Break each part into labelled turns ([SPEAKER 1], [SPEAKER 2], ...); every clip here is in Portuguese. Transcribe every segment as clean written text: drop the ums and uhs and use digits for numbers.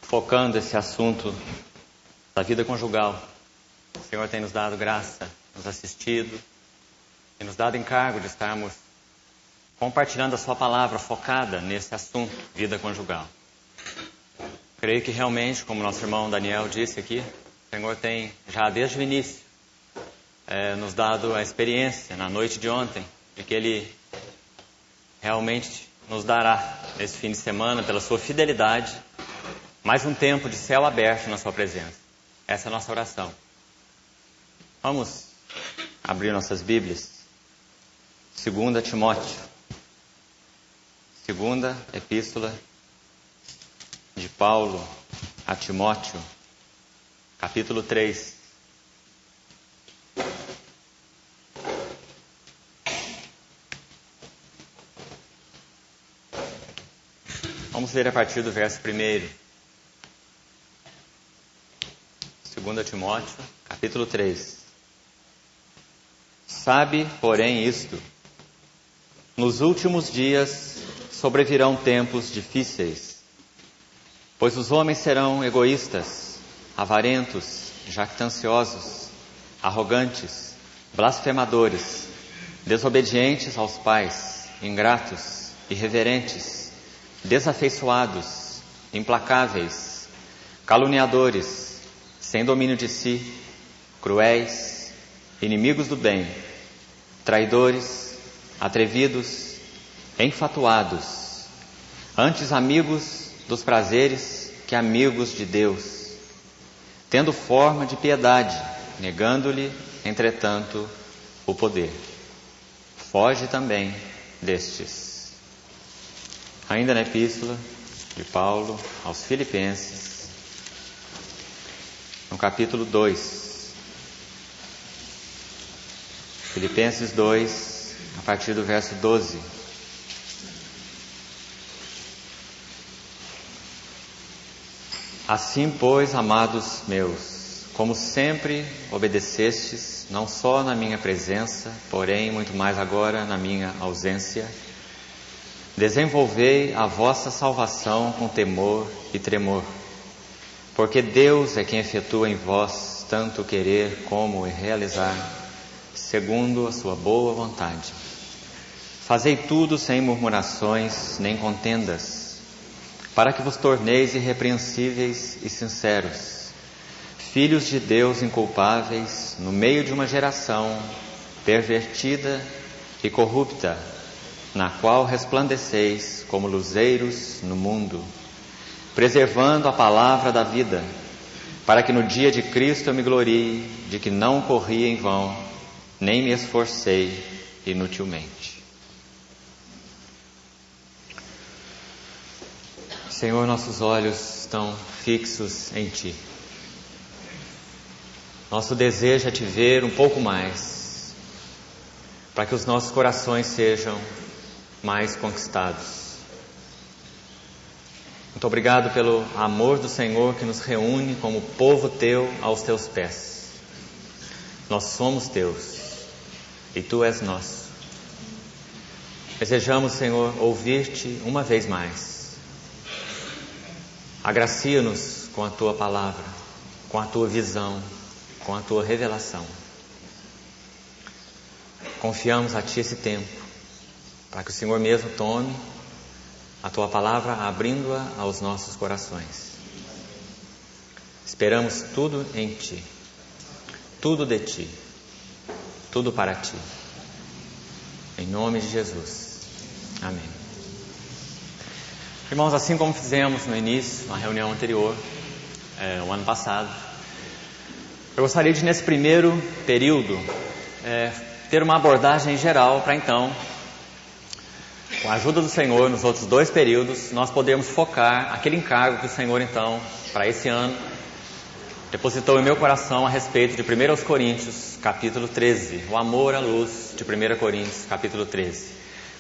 [SPEAKER 1] focando esse assunto da vida conjugal. O Senhor tem nos dado graça, nos assistido, tem nos dado encargo de estarmos compartilhando a sua palavra focada nesse assunto, vida conjugal. Creio que realmente, como nosso irmão Daniel disse aqui, o Senhor tem já desde o início nos dado a experiência na noite de ontem, de que Ele realmente nos dará nesse fim de semana, pela sua fidelidade, mais um tempo de céu aberto na sua presença. Essa é a nossa oração. Vamos abrir nossas Bíblias. 2 Timóteo. Segunda Epístola de Paulo a Timóteo, capítulo 3. Vamos ler a partir do verso 1. 2 Timóteo, capítulo 3. Sabe, porém, isto: nos últimos dias sobrevirão tempos difíceis, pois os homens serão egoístas, avarentos, jactanciosos, arrogantes, blasfemadores, desobedientes aos pais, ingratos, irreverentes, desafeiçoados, implacáveis, caluniadores, sem domínio de si, cruéis, inimigos do bem, traidores, atrevidos, enfatuados, antes amigos dos prazeres que amigos de Deus, tendo forma de piedade, negando-lhe, entretanto, o poder. Foge também destes. Ainda na epístola de Paulo aos Filipenses, no capítulo 2. Filipenses 2, a partir do verso 12. Assim, pois, amados meus, como sempre obedecestes, não só na minha presença, porém muito mais agora na minha ausência, desenvolvei a vossa salvação com temor e tremor, porque Deus é quem efetua em vós tanto querer como realizar, segundo a sua boa vontade. Fazei tudo sem murmurações nem contendas, para que vos torneis irrepreensíveis e sinceros, filhos de Deus inculpáveis, no meio de uma geração pervertida e corrupta, na qual resplandeceis como luzeiros no mundo, preservando a palavra da vida, para que no dia de Cristo eu me glorie de que não corri em vão, nem me esforcei inutilmente. Senhor, nossos olhos estão fixos em Ti. Nosso desejo é Te ver um pouco mais, para que os nossos corações sejam mais conquistados. Muito obrigado pelo amor do Senhor que nos reúne como povo Teu aos Teus pés. Nós somos Teus e Tu és nosso. Desejamos, Senhor, ouvir-Te uma vez mais. Agracia-nos com a Tua palavra, com a Tua visão, com a Tua revelação. Confiamos a Ti esse tempo, para que o Senhor mesmo tome a Tua palavra, abrindo-a aos nossos corações. Esperamos tudo em Ti, tudo de Ti, tudo para Ti. Em nome de Jesus. Amém. Irmãos, assim como fizemos no início, na reunião anterior, o ano passado, eu gostaria de, nesse primeiro período, ter uma abordagem geral para então, com a ajuda do Senhor, nos outros 2 períodos, nós podemos focar aquele encargo que o Senhor, então, para esse ano, depositou em meu coração a respeito de 1 Coríntios, capítulo 13, o amor à luz de 1 Coríntios, capítulo 13.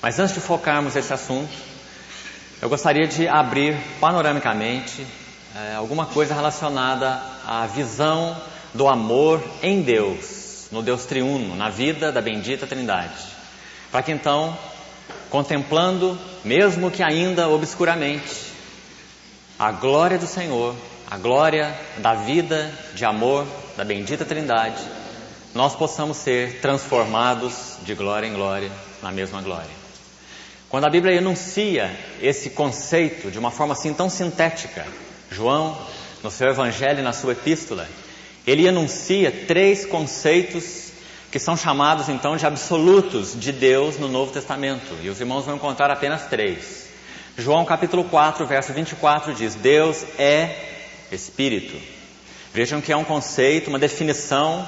[SPEAKER 1] Mas antes de focarmos esse assunto, eu gostaria de abrir panoramicamente alguma coisa relacionada à visão do amor em Deus, no Deus triuno, na vida da bendita Trindade, para que então, contemplando, mesmo que ainda obscuramente, a glória do Senhor, a glória da vida de amor da bendita Trindade, nós possamos ser transformados de glória em glória na mesma glória. Quando a Bíblia enuncia esse conceito de uma forma assim tão sintética, João, no seu Evangelho e na sua Epístola, ele enuncia 3 conceitos que são chamados então de absolutos de Deus no Novo Testamento. E os irmãos vão encontrar apenas 3. João capítulo 4, verso 24 diz: Deus é Espírito. Vejam que é um conceito, uma definição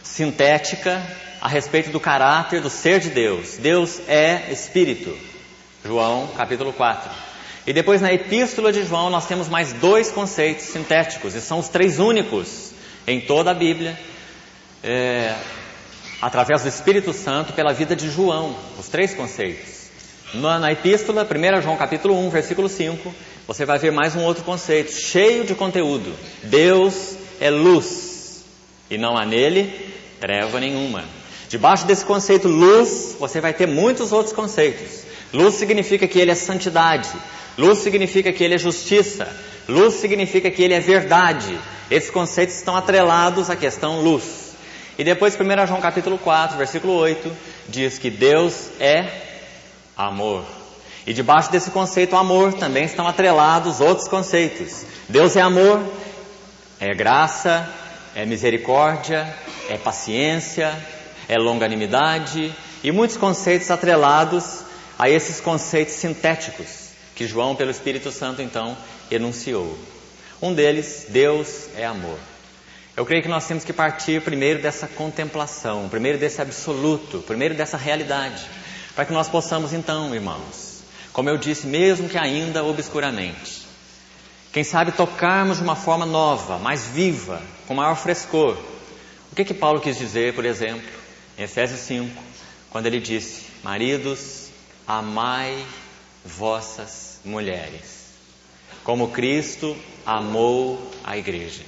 [SPEAKER 1] sintética a respeito do caráter, do ser de Deus. Deus é Espírito. João capítulo 4. E depois na Epístola de João nós temos mais 2 conceitos sintéticos, e são os 3 únicos em toda a Bíblia, através do Espírito Santo, pela vida de João, os 3 conceitos. Na Epístola, 1 João capítulo 1, versículo 5, você vai ver mais um outro conceito, cheio de conteúdo. Deus é luz, e não há nele treva nenhuma. Debaixo desse conceito luz, você vai ter muitos outros conceitos. Luz significa que ele é santidade. Luz significa que ele é justiça. Luz significa que ele é verdade. Esses conceitos estão atrelados à questão luz. E depois 1 João capítulo 4, versículo 8, diz que Deus é amor. E debaixo desse conceito amor também estão atrelados outros conceitos. Deus é amor, é graça, é misericórdia, é paciência, é longanimidade e muitos conceitos atrelados a esses conceitos sintéticos que João, pelo Espírito Santo, então, enunciou. Um deles, Deus é amor. Eu creio que nós temos que partir primeiro dessa contemplação, primeiro desse absoluto, primeiro dessa realidade, para que nós possamos então, irmãos, como eu disse, mesmo que ainda obscuramente, quem sabe tocarmos de uma forma nova, mais viva, com maior frescor. O que Paulo quis dizer, por exemplo, em Efésios 5, quando ele disse: maridos, amai vossas mulheres, como Cristo amou a igreja.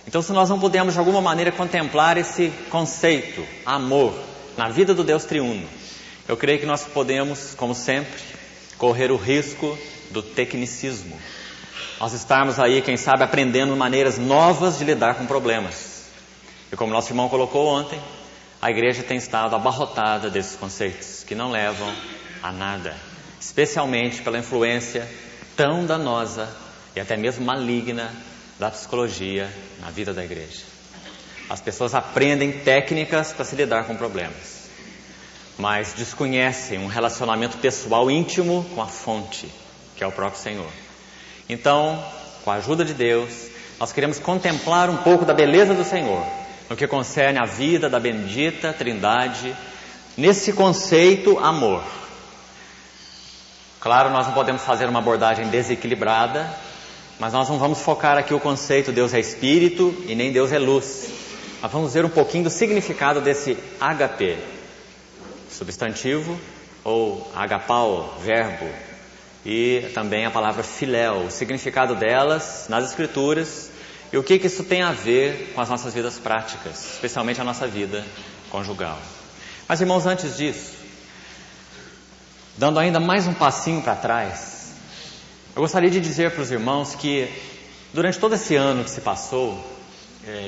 [SPEAKER 1] Então, se nós não pudermos de alguma maneira contemplar esse conceito, amor, na vida do Deus triuno, eu creio que nós podemos, como sempre, correr o risco do tecnicismo. Nós estarmos aí, quem sabe, aprendendo maneiras novas de lidar com problemas. E como nosso irmão colocou ontem, a igreja tem estado abarrotada desses conceitos que não levam a nada, especialmente pela influência tão danosa e até mesmo maligna da psicologia na vida da igreja. As pessoas aprendem técnicas para se lidar com problemas, mas desconhecem um relacionamento pessoal íntimo com a fonte, que é o próprio Senhor. Então, com a ajuda de Deus, nós queremos contemplar um pouco da beleza do Senhor no que concerne a vida da bendita Trindade, nesse conceito amor. Claro, nós não podemos fazer uma abordagem desequilibrada, mas nós não vamos focar aqui o conceito Deus é Espírito e nem Deus é luz. Nós vamos ver um pouquinho do significado desse ágape, substantivo, ou agapau, verbo, e também a palavra filéu, o significado delas nas Escrituras e o que isso tem a ver com as nossas vidas práticas, especialmente a nossa vida conjugal. Mas, irmãos, antes disso, dando ainda mais um passinho para trás, eu gostaria de dizer para os irmãos que durante todo esse ano que se passou,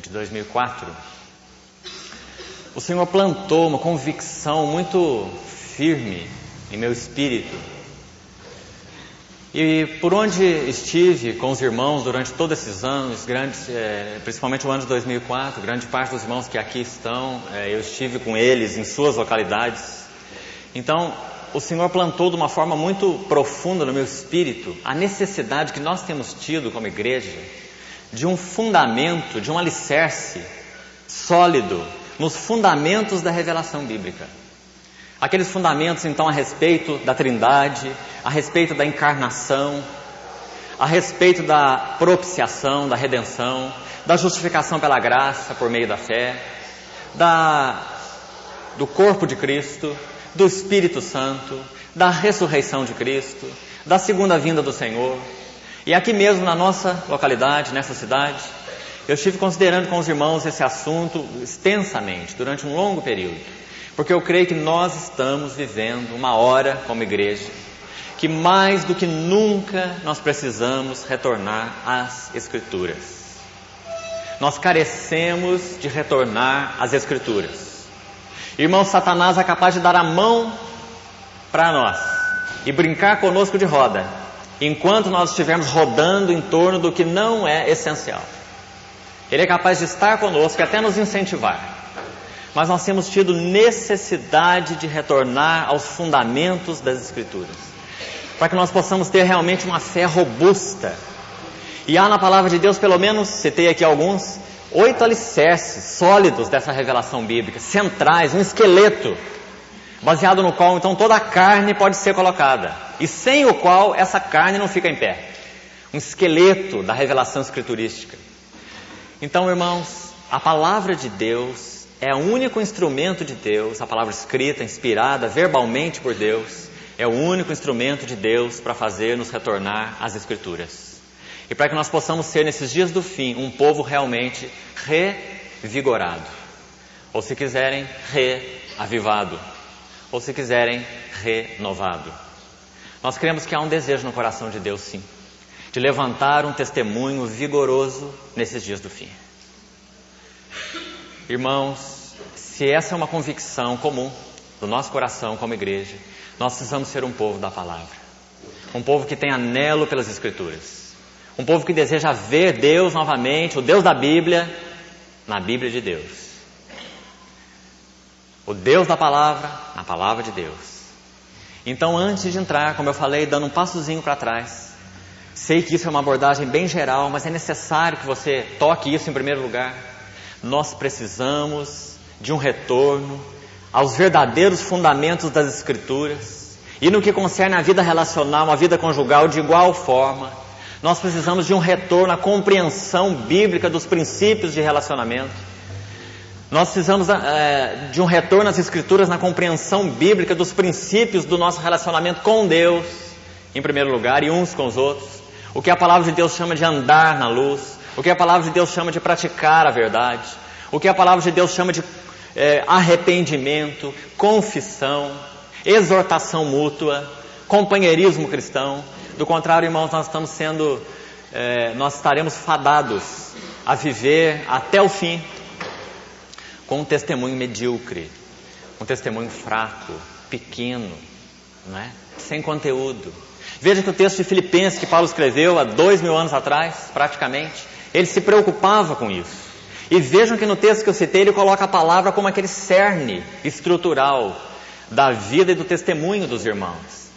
[SPEAKER 1] de 2004, o Senhor plantou uma convicção muito firme em meu espírito. E por onde estive com os irmãos durante todos esses anos, principalmente o ano de 2004, grande parte dos irmãos que aqui estão, eu estive com eles em suas localidades. Então, o Senhor plantou de uma forma muito profunda no meu espírito a necessidade que nós temos tido como igreja de um fundamento, de um alicerce sólido nos fundamentos da revelação bíblica. Aqueles fundamentos, então, a respeito da Trindade, a respeito da encarnação, a respeito da propiciação, da redenção, da justificação pela graça por meio da fé, do corpo de Cristo, do Espírito Santo, da ressurreição de Cristo, da segunda vinda do Senhor. E aqui mesmo na nossa localidade, nessa cidade, eu estive considerando com os irmãos esse assunto extensamente, durante um longo período. Porque eu creio que nós estamos vivendo uma hora como igreja que mais do que nunca nós precisamos retornar às Escrituras. Nós carecemos de retornar às Escrituras. Irmão, Satanás é capaz de dar a mão para nós e brincar conosco de roda, enquanto nós estivermos rodando em torno do que não é essencial. Ele é capaz de estar conosco e até nos incentivar. Mas nós temos tido necessidade de retornar aos fundamentos das Escrituras, para que nós possamos ter realmente uma fé robusta. E há na palavra de Deus, pelo menos, citei aqui alguns, 8 alicerces sólidos dessa revelação bíblica, centrais, um esqueleto, baseado no qual então toda a carne pode ser colocada, e sem o qual essa carne não fica em pé. Um esqueleto da revelação escriturística. Então, irmãos, a palavra de Deus é o único instrumento de Deus, a palavra escrita, inspirada verbalmente por Deus, é o único instrumento de Deus para fazer-nos retornar às Escrituras. E para que nós possamos ser, nesses dias do fim, um povo realmente revigorado. Ou se quiserem, reavivado. Ou se quiserem, renovado. Nós cremos que há um desejo no coração de Deus, sim, de levantar um testemunho vigoroso nesses dias do fim. Irmãos, se essa é uma convicção comum do nosso coração como igreja, nós precisamos ser um povo da palavra. Um povo que tem anelo pelas Escrituras. Um povo que deseja ver Deus novamente, o Deus da Bíblia, na Bíblia de Deus. O Deus da palavra, na palavra de Deus. Então, antes de entrar, como eu falei, dando um passozinho para trás, sei que isso é uma abordagem bem geral, mas é necessário que você toque isso em primeiro lugar. Nós precisamos de um retorno aos verdadeiros fundamentos das Escrituras, e no que concerne a vida relacional, a vida conjugal, de igual forma, nós precisamos de um retorno à compreensão bíblica dos princípios de relacionamento. Nós precisamos de um retorno às Escrituras na compreensão bíblica dos princípios do nosso relacionamento com Deus, em primeiro lugar, e uns com os outros. O que a palavra de Deus chama de andar na luz, o que a palavra de Deus chama de praticar a verdade, o que a palavra de Deus chama de arrependimento, confissão, exortação mútua, companheirismo cristão. Do contrário, irmãos, nós estaremos fadados a viver até o fim com um testemunho medíocre, um testemunho fraco, pequeno, não é? Sem conteúdo. Veja que o texto de Filipenses que Paulo escreveu há 2000 anos atrás, praticamente, ele se preocupava com isso. E vejam que no texto que eu citei, ele coloca a palavra como aquele cerne estrutural da vida e do testemunho dos irmãos.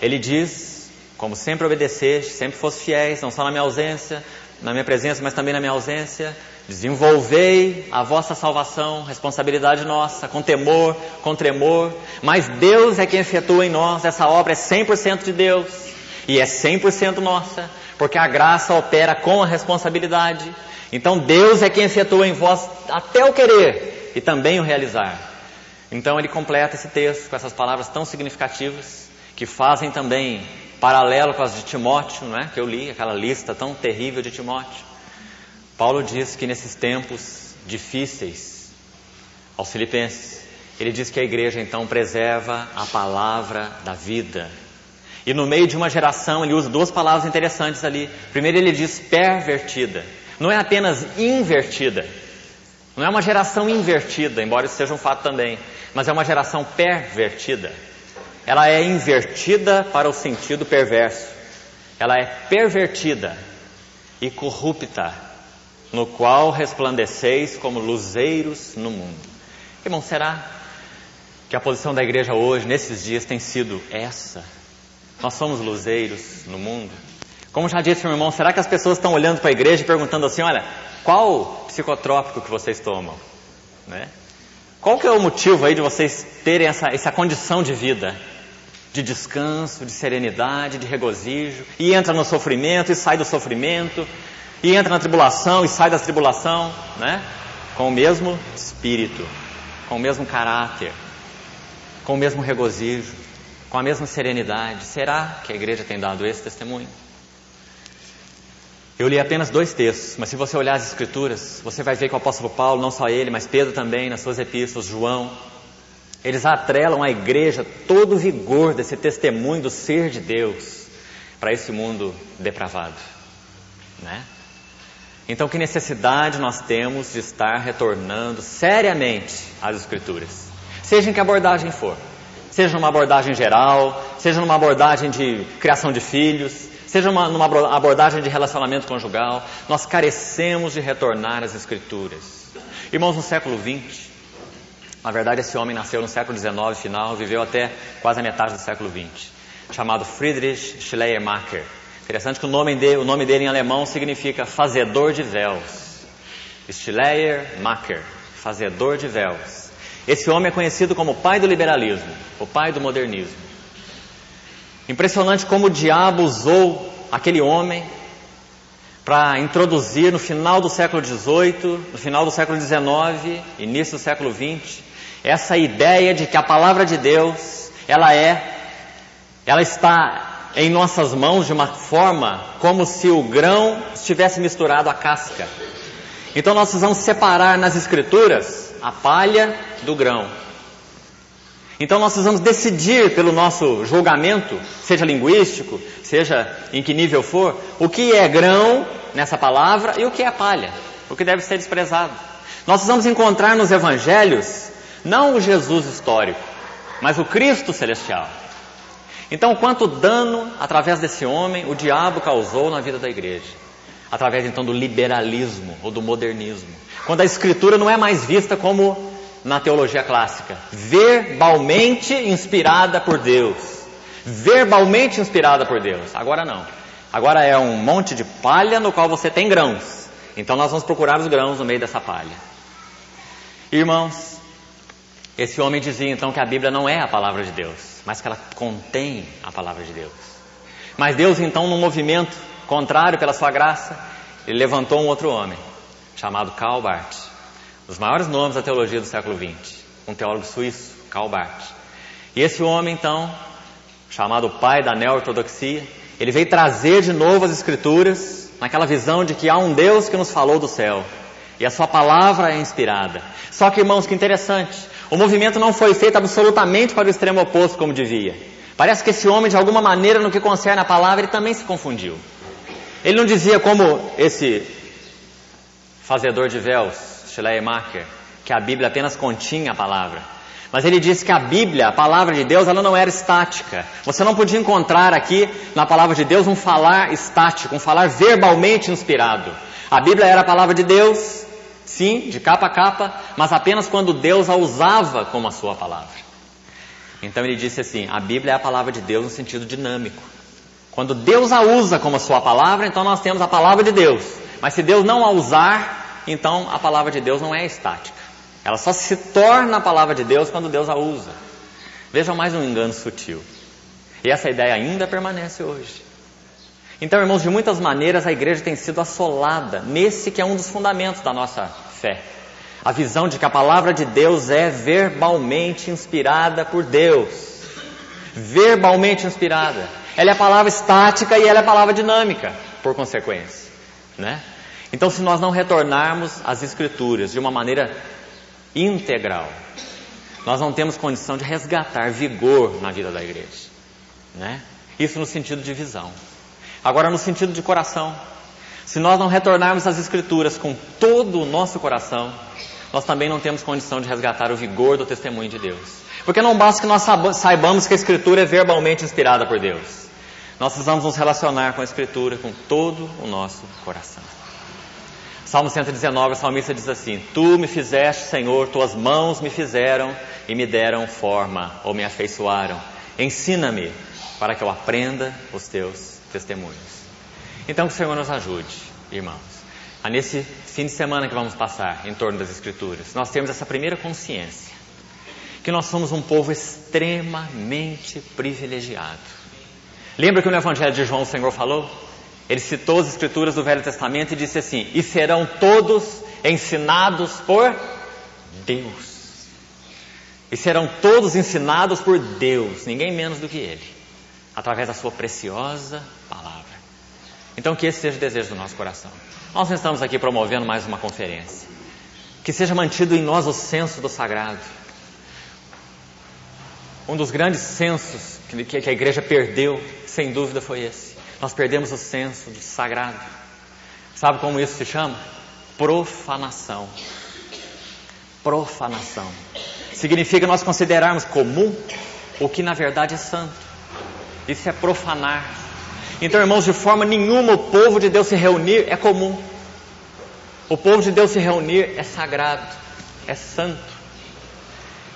[SPEAKER 1] Ele diz, como sempre obedeceste, sempre foste fiéis, não só na minha ausência, na minha presença, mas também na minha ausência, desenvolvei a vossa salvação, responsabilidade nossa, com temor, com tremor, mas Deus é quem efetua em nós, essa obra é 100% de Deus, e é 100% nossa, porque a graça opera com a responsabilidade. Então Deus é quem efetua em vós até o querer e também o realizar. Então ele completa esse texto com essas palavras tão significativas, que fazem também paralelo com as de Timóteo, não é? Que eu li, aquela lista tão terrível de Timóteo. Paulo diz que nesses tempos difíceis aos Filipenses, ele diz que a igreja então preserva a palavra da vida. E no meio de uma geração ele usa duas palavras interessantes ali. Primeiro ele diz pervertida. Não é apenas invertida. Não é uma geração invertida, embora isso seja um fato também. Mas é uma geração pervertida. Ela é invertida para o sentido perverso. Ela é pervertida e corrupta, no qual resplandeceis como luzeiros no mundo. Irmão, será que a posição da igreja hoje, nesses dias, tem sido essa? Nós somos luzeiros no mundo? Como já disse, meu irmão, será que as pessoas estão olhando para a igreja e perguntando assim, olha, qual psicotrópico que vocês tomam? Né? Qual que é o motivo aí de vocês terem essa condição de vida? De descanso, de serenidade, de regozijo, e entra no sofrimento e sai do sofrimento, e entra na tribulação e sai da tribulação, né? Com o mesmo espírito, com o mesmo caráter, com o mesmo regozijo, com a mesma serenidade. Será que a igreja tem dado esse testemunho? Eu li apenas 2 textos, mas se você olhar as Escrituras, você vai ver que o apóstolo Paulo, não só ele, mas Pedro também, nas suas epístolas, João, Eles atrelam à igreja todo o vigor desse testemunho do ser de Deus para esse mundo depravado, né? Então, que necessidade nós temos de estar retornando seriamente às Escrituras, seja em que abordagem for, seja numa abordagem geral, seja numa abordagem de criação de filhos, seja numa abordagem de relacionamento conjugal. Nós carecemos de retornar às Escrituras. Irmãos, no século XX, na verdade esse homem nasceu no século XIX final, viveu até quase a metade do século XX, chamado Friedrich Schleiermacher. Interessante que o nome dele em alemão significa fazedor de véus. Schleiermacher, fazedor de véus. Esse homem é conhecido como o pai do liberalismo, o pai do modernismo. Impressionante como o diabo usou aquele homem para introduzir no final do século XVIII, no final do século XIX, início do século XX, essa ideia de que a palavra de Deus, ela está em nossas mãos de uma forma como se o grão estivesse misturado à casca. Então nós precisamos separar nas Escrituras a palha do grão. Então nós precisamos decidir pelo nosso julgamento, seja linguístico, seja em que nível for, o que é grão nessa palavra e o que é palha, o que deve ser desprezado. Nós precisamos encontrar nos evangelhos não o Jesus histórico, mas o Cristo celestial. Então, quanto dano, através desse homem, o diabo causou na vida da igreja? Através, então, do liberalismo ou do modernismo. Quando a Escritura não é mais vista como na teologia clássica, verbalmente inspirada por Deus. Verbalmente inspirada por Deus. Agora não. Agora é um monte de palha no qual você tem grãos. Então, nós vamos procurar os grãos no meio dessa palha. Irmãos, esse homem dizia, então, que a Bíblia não é a palavra de Deus, mas que ela contém a palavra de Deus. Mas Deus, então, num movimento contrário pela sua graça, ele levantou um outro homem, chamado Karl Barth, um dos maiores nomes da teologia do século XX, um teólogo suíço, Karl Barth. E esse homem, então, chamado pai da neo-ortodoxia, ele veio trazer de novo as Escrituras, naquela visão de que há um Deus que nos falou do céu, e a sua palavra é inspirada. Só que, irmãos, que interessante, o movimento não foi feito absolutamente para o extremo oposto como devia. Parece que esse homem, de alguma maneira, no que concerne a palavra, ele também se confundiu. Ele não dizia como esse fazedor de véus, Schleiermacher, que a Bíblia apenas continha a palavra. Mas ele disse que a Bíblia, a palavra de Deus, ela não era estática. Você não podia encontrar aqui na palavra de Deus um falar estático, um falar verbalmente inspirado. A Bíblia era a palavra de Deus, sim, de capa a capa, mas apenas quando Deus a usava como a sua palavra. Então ele disse assim, a Bíblia é a palavra de Deus no sentido dinâmico. Quando Deus a usa como a sua palavra, então nós temos a palavra de Deus. Mas se Deus não a usar, então a palavra de Deus não é estática. Ela só se torna a palavra de Deus quando Deus a usa. Vejam mais um engano sutil. E essa ideia ainda permanece hoje. Então, irmãos, de muitas maneiras a igreja tem sido assolada nesse que é um dos fundamentos da nossa fé. A visão de que a palavra de Deus é verbalmente inspirada por Deus. Verbalmente inspirada. Ela é a palavra estática e ela é a palavra dinâmica, por consequência, né? Então, se nós não retornarmos às Escrituras de uma maneira integral, nós não temos condição de resgatar vigor na vida da igreja, né? Isso no sentido de visão. Agora, no sentido de coração, se nós não retornarmos às Escrituras com todo o nosso coração, nós também não temos condição de resgatar o vigor do testemunho de Deus. Porque não basta que nós saibamos que a Escritura é verbalmente inspirada por Deus. Nós precisamos nos relacionar com a Escritura com todo o nosso coração. Salmo 119, o salmista diz assim: Tu me fizeste, Senhor, tuas mãos me fizeram e me deram forma, ou me afeiçoaram. Ensina-me para que eu aprenda os teus testemunhos. Então que o Senhor nos ajude, irmãos, a nesse fim de semana que vamos passar em torno das Escrituras, nós temos essa primeira consciência, que nós somos um povo extremamente privilegiado. Lembra que no Evangelho de João o Senhor falou? Ele citou as Escrituras do Velho Testamento e disse assim: e serão todos ensinados por Deus. E serão todos ensinados por Deus, ninguém menos do que Ele, através da sua preciosa palavra. Então que esse seja o desejo do nosso coração. Nós não estamos aqui promovendo mais uma conferência. Que seja mantido em nós o senso do sagrado. Um dos grandes sensos que a igreja perdeu, sem dúvida, foi esse. Nós perdemos o senso do sagrado. Sabe como isso se chama? Profanação. Profanação. Significa nós considerarmos comum o que na verdade é santo. Isso é profanar. Então, irmãos, de forma nenhuma o povo de Deus se reunir é comum. O povo de Deus se reunir é sagrado, é santo.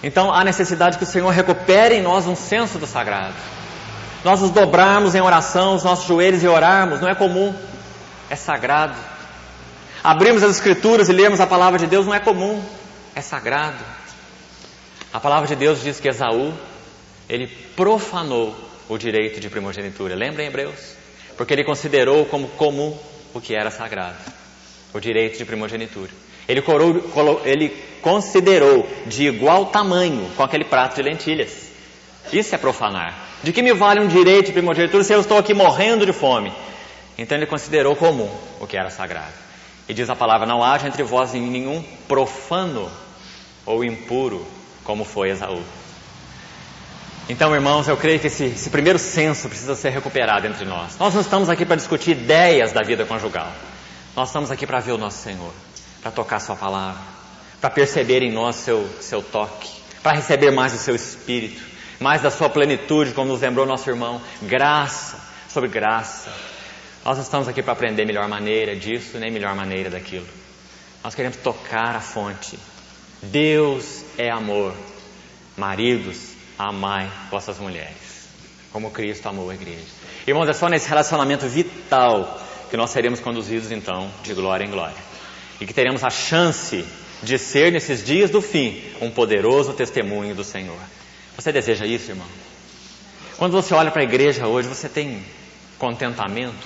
[SPEAKER 1] Então há necessidade que o Senhor recupere em nós um senso do sagrado. Nós nos dobrarmos em oração, os nossos joelhos e orarmos, não é comum, é sagrado. Abrirmos as Escrituras e lermos a palavra de Deus não é comum, é sagrado. A palavra de Deus diz que Esaú, ele profanou o direito de primogenitura. Lembra em Hebreus? Porque ele considerou como comum o que era sagrado, o direito de primogenitura. Ele considerou de igual tamanho com aquele prato de lentilhas. Isso é profanar. De que me vale um direito de primogenitura se eu estou aqui morrendo de fome? Então ele considerou comum o que era sagrado. E diz a palavra: não haja entre vós nenhum profano ou impuro, como foi Esaú. Então, irmãos, eu creio que esse primeiro senso precisa ser recuperado entre nós. Nós não estamos aqui para discutir ideias da vida conjugal. Nós estamos aqui para ver o nosso Senhor, para tocar Sua palavra, para perceber em nós seu toque, para receber mais do Seu Espírito, mais da Sua plenitude, como nos lembrou nosso irmão, graça sobre graça. Nós estamos aqui para aprender melhor maneira disso, nem melhor maneira daquilo. Nós queremos tocar a fonte. Deus é amor. Maridos, amai vossas mulheres, como Cristo amou a igreja. Irmãos, é só nesse relacionamento vital que nós seremos conduzidos então de glória em glória. E que teremos a chance de ser, nesses dias do fim, um poderoso testemunho do Senhor. Você deseja isso, irmão? Quando você olha para a igreja hoje, você tem contentamento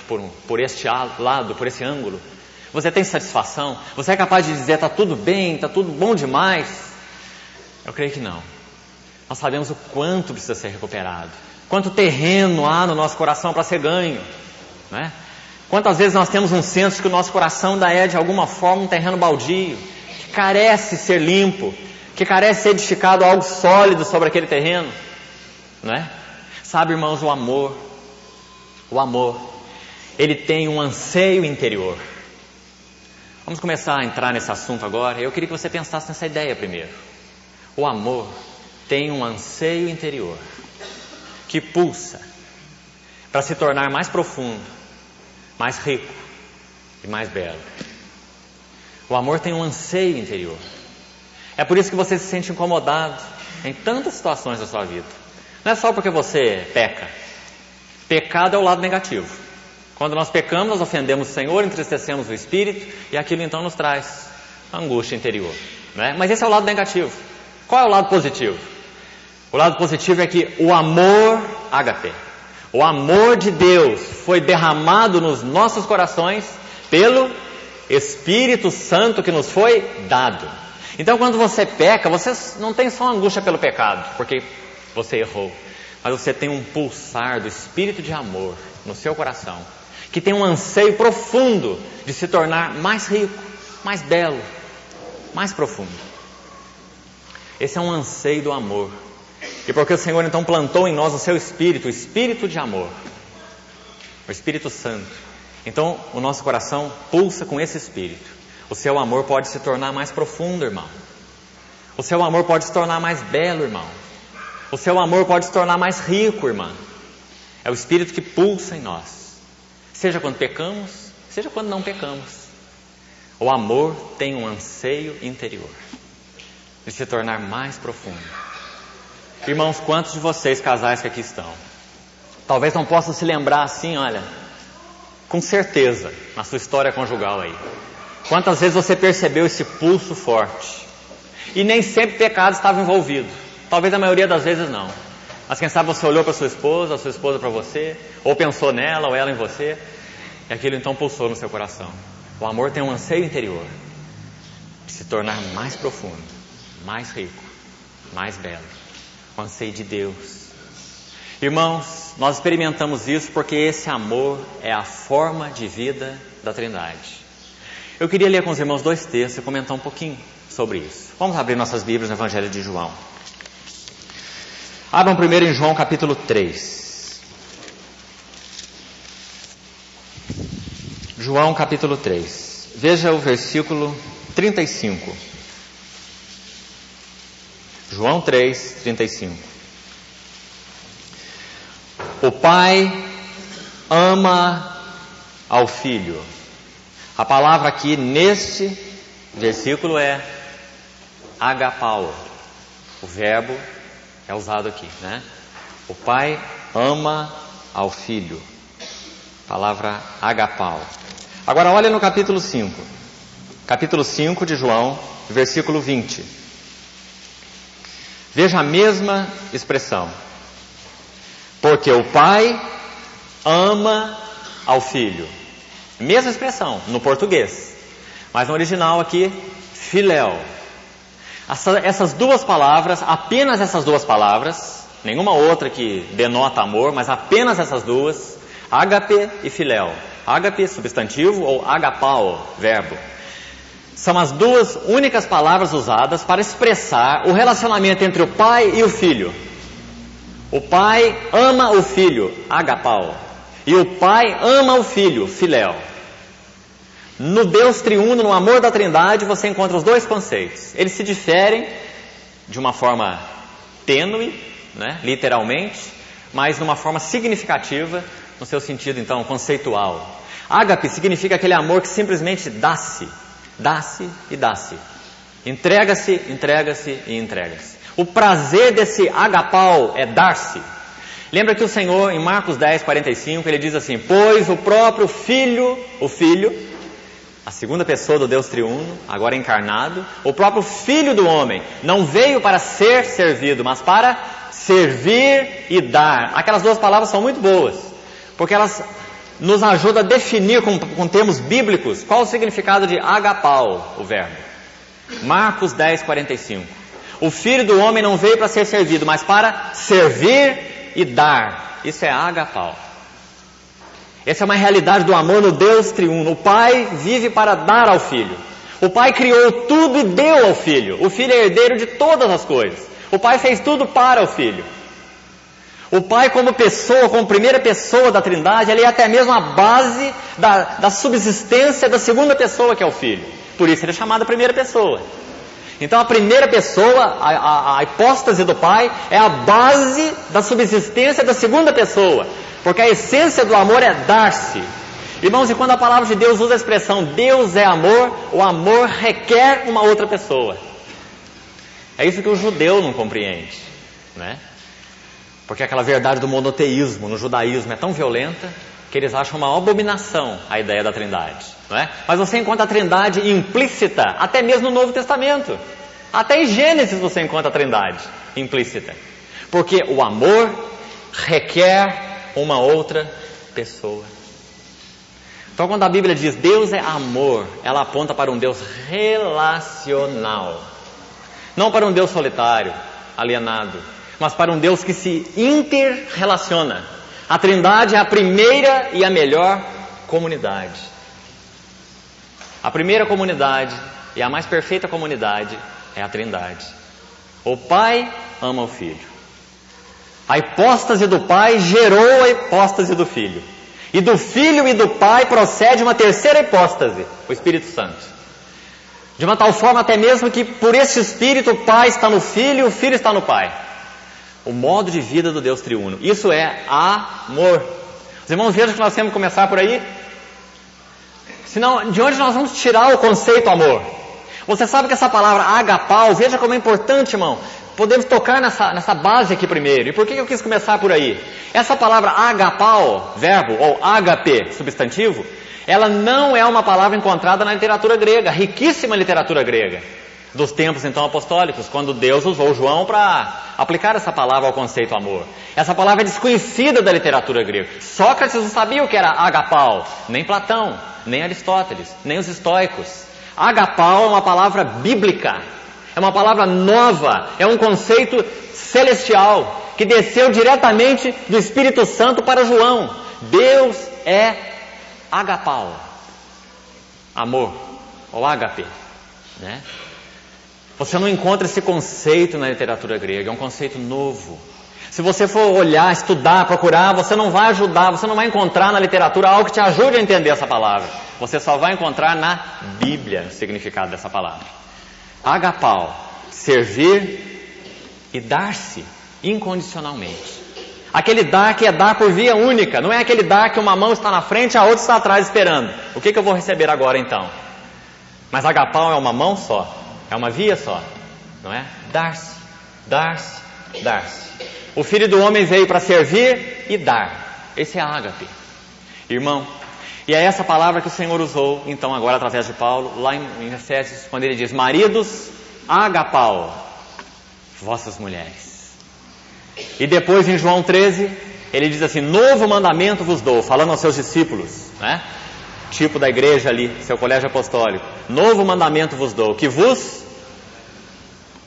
[SPEAKER 1] por este lado, por esse ângulo? Você tem satisfação? Você é capaz de dizer, está tudo bem, está tudo bom demais? Eu creio que não. Nós sabemos o quanto precisa ser recuperado, quanto terreno há no nosso coração para ser ganho, né? Quantas vezes nós temos um senso de que o nosso coração ainda é de alguma forma um terreno baldio, que carece ser limpo, que carece ser edificado algo sólido sobre aquele terreno, não é? Sabe, irmãos, o amor, ele tem um anseio interior. Vamos começar a entrar nesse assunto agora. Eu queria que você pensasse nessa ideia primeiro. O amor tem um anseio interior que pulsa para se tornar mais profundo, mais rico e mais belo. O amor tem um anseio interior. É por isso que você se sente incomodado em tantas situações da sua vida. Não é só porque você peca. Pecado é o lado negativo. Quando nós pecamos, nós ofendemos o Senhor, entristecemos o Espírito, e aquilo então nos traz angústia interior, né? Mas esse é o lado negativo. Qual é o lado positivo? O lado positivo é que o amor ágape, o amor de Deus foi derramado nos nossos corações pelo Espírito Santo que nos foi dado. Então quando você peca, você não tem só angústia pelo pecado, porque você errou, mas você tem um pulsar do Espírito de amor no seu coração, que tem um anseio profundo de se tornar mais rico, mais belo, mais profundo. Esse é um anseio do amor. E porque o Senhor então plantou em nós o seu Espírito, o Espírito de amor, o Espírito Santo. Então o nosso coração pulsa com esse Espírito. O seu amor pode se tornar mais profundo, irmão. O seu amor pode se tornar mais belo, irmão. O seu amor pode se tornar mais rico, irmã. É o Espírito que pulsa em nós. Seja quando pecamos, seja quando não pecamos. O amor tem um anseio interior de se tornar mais profundo. Irmãos, quantos de vocês, casais que aqui estão, talvez não possam se lembrar assim, olha, com certeza, na sua história conjugal aí, quantas vezes você percebeu esse pulso forte? E nem sempre pecado estava envolvido. Talvez a maioria das vezes não. Mas quem sabe você olhou para sua esposa, a sua esposa para você, ou pensou nela, ou ela em você, e aquilo então pulsou no seu coração. O amor tem um anseio interior de se tornar mais profundo, mais rico, mais belo. O anseio de Deus. Irmãos, nós experimentamos isso porque esse amor é a forma de vida da Trindade. Eu queria ler com os irmãos 2 textos e comentar um pouquinho sobre isso. Vamos abrir nossas Bíblias no Evangelho de João. Abram primeiro em João capítulo 3. João capítulo 3. Veja o versículo 35. João 3, 35. O Pai ama ao Filho. A palavra aqui neste versículo é agapao. O verbo é usado aqui, né? O Pai ama ao Filho. Palavra agapao. Agora olha no capítulo 5. Capítulo 5 de João, versículo 20. Veja a mesma expressão. Porque o Pai ama ao Filho. Mesma expressão no português. Mas no original aqui, filéu. Essas duas palavras, apenas essas duas palavras, nenhuma outra que denota amor, mas apenas essas duas, ágape e filéu. Ágape, substantivo, ou agapao, verbo. São as duas únicas palavras usadas para expressar o relacionamento entre o pai e o filho. O pai ama o filho, agapao. E o pai ama o filho, filéu. No Deus triuno, no amor da Trindade, você encontra os dois conceitos. Eles se diferem de uma forma tênue, né, literalmente, mas de uma forma significativa, no seu sentido, então, conceitual. Ágape significa aquele amor que simplesmente dá-se, dá-se e dá-se. Entrega-se, entrega-se e entrega-se. O prazer desse agapao é dar-se. Lembra que o Senhor, em Marcos 10, 45, ele diz assim: pois o próprio Filho, o Filho, a segunda pessoa do Deus triuno, agora encarnado, o próprio Filho do homem, não veio para ser servido, mas para servir e dar. Aquelas duas palavras são muito boas, porque elas nos ajudam a definir com termos bíblicos qual o significado de agapao, o verbo. Marcos 10, 45. O Filho do homem não veio para ser servido, mas para servir e dar. Isso é agapao. Essa é uma realidade do amor no Deus triuno. O Pai vive para dar ao Filho. O Pai criou tudo e deu ao Filho. O Filho é herdeiro de todas as coisas. O Pai fez tudo para o Filho. O Pai, como pessoa, como primeira pessoa da Trindade, ele é até mesmo a base da subsistência da segunda pessoa, que é o Filho. Por isso ele é chamado a primeira pessoa. Então a primeira pessoa, a hipóstase do Pai, é a base da subsistência da segunda pessoa. Porque a essência do amor é dar-se. Irmãos, e quando a palavra de Deus usa a expressão Deus é amor, o amor requer uma outra pessoa. É isso que o judeu não compreende, né? Porque aquela verdade do monoteísmo no judaísmo é tão violenta que eles acham uma abominação a ideia da Trindade, não é? Mas você encontra a Trindade implícita, até mesmo no Novo Testamento. Até em Gênesis você encontra a Trindade implícita. Porque o amor requer uma outra pessoa. Então quando a Bíblia diz Deus é amor, ela aponta para um Deus relacional. Não para um Deus solitário, alienado, mas para um Deus que se interrelaciona. A Trindade é a primeira e a melhor comunidade. A primeira comunidade e a mais perfeita comunidade é a Trindade. O Pai ama o Filho. A hipóstase do Pai gerou a hipóstase do Filho. E do Filho e do Pai procede uma terceira hipóstase, o Espírito Santo. De uma tal forma até mesmo que por esse Espírito o Pai está no Filho e o Filho está no Pai. O modo de vida do Deus triuno. Isso é amor. Os irmãos, vejam que nós temos que começar por aí. Senão, de onde nós vamos tirar o conceito amor? Você sabe que essa palavra agapao, veja como é importante, irmão. Podemos tocar nessa base aqui primeiro. E por que eu quis começar por aí? Essa palavra agapao, verbo, ou agape, substantivo, ela não é uma palavra encontrada na literatura grega, riquíssima literatura grega, dos tempos então apostólicos, quando Deus usou João para aplicar essa palavra ao conceito amor. Essa palavra é desconhecida da literatura grega. Sócrates não sabia o que era agapao, nem Platão, nem Aristóteles, nem os estoicos. Agapao é uma palavra bíblica. É uma palavra nova, é um conceito celestial, que desceu diretamente do Espírito Santo para João. Deus é agapao, amor, ou ágape, né? Você não encontra esse conceito na literatura grega, é um conceito novo.
[SPEAKER 2] Se você for olhar, estudar, procurar, você não vai ajudar, você não vai encontrar na literatura algo que te ajude a entender essa palavra. Você só vai encontrar na Bíblia o significado dessa palavra. Agapau, servir e dar-se incondicionalmente. Aquele dar que é dar por via única, não é aquele dar que uma mão está na frente e a outra está atrás esperando. O que eu vou receber agora então? Mas agapau é uma mão só, é uma via só, não é? Dar-se, dar-se, dar-se. O Filho do Homem veio para servir e dar. Esse é ágape, irmão. E é essa palavra que o Senhor usou, então, agora através de Paulo, lá em Efésios, quando ele diz: maridos, agapau vossas mulheres. E depois em João 13, ele diz assim: novo mandamento vos dou, falando aos seus discípulos, né? Tipo da igreja ali, seu colégio apostólico. Novo mandamento vos dou, que vos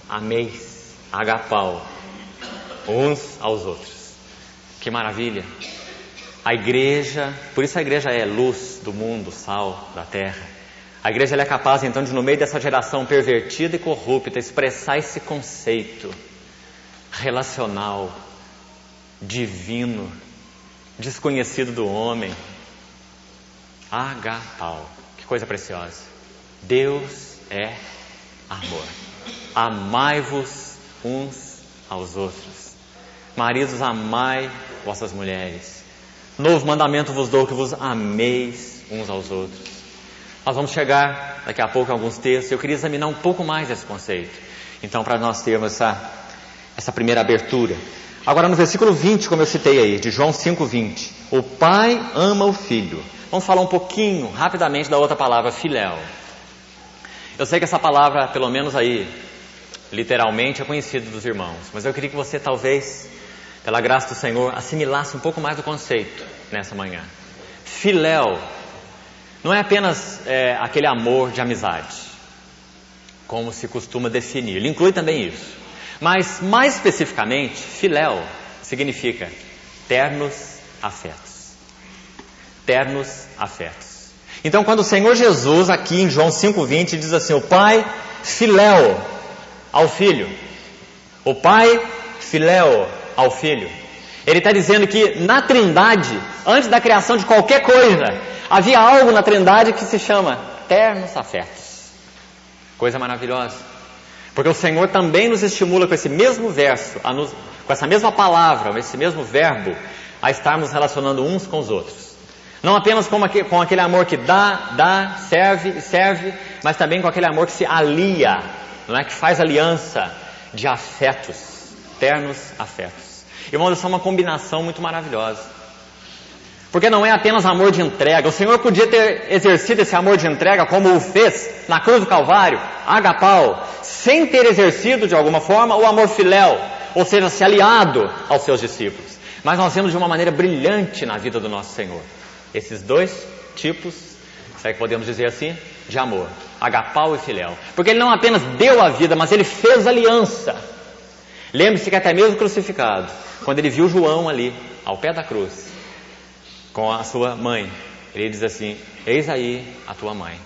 [SPEAKER 2] ameis, agapau, uns aos outros. Que maravilha! A igreja, por isso a igreja é luz do mundo, sal da terra. A igreja ela é capaz então de, no meio dessa geração pervertida e corrupta, expressar esse conceito relacional, divino, desconhecido do homem. Agapau, que coisa preciosa. Deus é amor. Amai-vos uns aos outros. Maridos, amai vossas mulheres. Novo mandamento vos dou, que vos ameis uns aos outros. Nós vamos chegar daqui a pouco a alguns textos. Eu queria examinar um pouco mais esse conceito. Então, para nós termos essa primeira abertura. Agora no versículo 20, como eu citei aí, de João 5:20. O pai ama o filho. Vamos falar um pouquinho, rapidamente, da outra palavra, filéu. Eu sei que essa palavra, pelo menos aí, literalmente, é conhecida dos irmãos. Mas eu queria que você, talvez, pela graça do Senhor, assimilasse um pouco mais do conceito nessa manhã. Filéu não é apenas aquele amor de amizade, como se costuma definir. Ele inclui também isso. Mas, mais especificamente, filéu significa ternos afetos. Ternos afetos. Então, quando o Senhor Jesus, aqui em João 5:20, diz assim: o pai filéu ao filho. O pai filéu ao filho. Ele está dizendo que na Trindade, antes da criação de qualquer coisa, havia algo na Trindade que se chama ternos afetos. Coisa maravilhosa. Porque o Senhor também nos estimula com esse mesmo verso, com essa mesma palavra, esse mesmo verbo, a estarmos relacionando uns com os outros. Não apenas com aquele amor que dá, serve, mas também com aquele amor que se alia, não é? Que faz aliança de afetos, ternos afetos. Irmãos, isso é uma combinação muito maravilhosa. Porque não é apenas amor de entrega. O Senhor podia ter exercido esse amor de entrega como o fez na cruz do Calvário, agapau, sem ter exercido de alguma forma o amor filéu, ou seja, se aliado aos seus discípulos. Mas nós vemos de uma maneira brilhante na vida do nosso Senhor esses dois tipos, se é que podemos dizer assim, de amor, agapau e filéu. Porque Ele não apenas deu a vida, mas Ele fez aliança. Lembre-se que até mesmo crucificado, quando Ele viu João ali, ao pé da cruz, com a sua mãe, Ele diz assim: eis aí a tua mãe,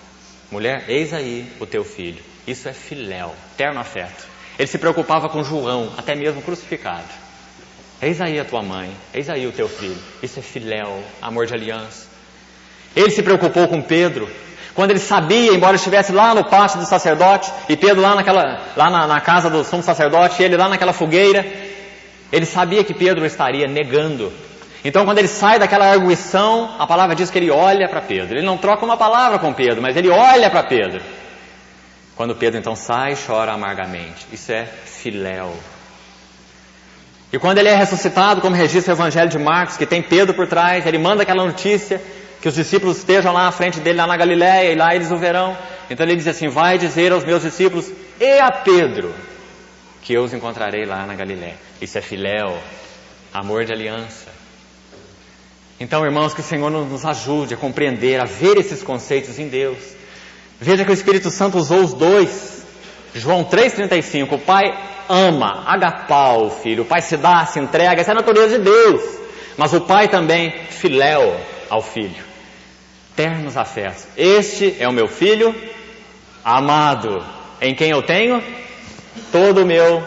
[SPEAKER 2] mulher, eis aí o teu filho. Isso é filéu, terno afeto. Ele se preocupava com João, até mesmo crucificado. Eis aí a tua mãe, eis aí o teu filho. Isso é filéu, amor de aliança. Ele se preocupou com Pedro, quando ele sabia, embora estivesse lá no pátio do sacerdote, e Pedro lá na casa do sumo sacerdote, e ele lá naquela fogueira, ele sabia que Pedro estaria negando. Então, quando ele sai daquela arguição, a palavra diz que ele olha para Pedro. Ele não troca uma palavra com Pedro, mas ele olha para Pedro. Quando Pedro então sai, chora amargamente. Isso é filéu. E quando ele é ressuscitado, como registra o Evangelho de Marcos, que tem Pedro por trás, ele manda aquela notícia que os discípulos estejam lá à frente dele, lá na Galiléia, e lá eles o verão. Então ele diz assim: vai dizer aos meus discípulos e a Pedro que eu os encontrarei lá na Galiléia. Isso é filéu, amor de aliança. Então, irmãos, que o Senhor nos ajude a compreender, a ver esses conceitos em Deus. Veja que o Espírito Santo usou os dois. João 3,35, o Pai ama, agapau o Filho. O Pai se dá, se entrega, essa é a natureza de Deus. Mas o Pai também filéu ao Filho. Ternos afetos. Este é o meu Filho amado, em quem eu tenho todo o meu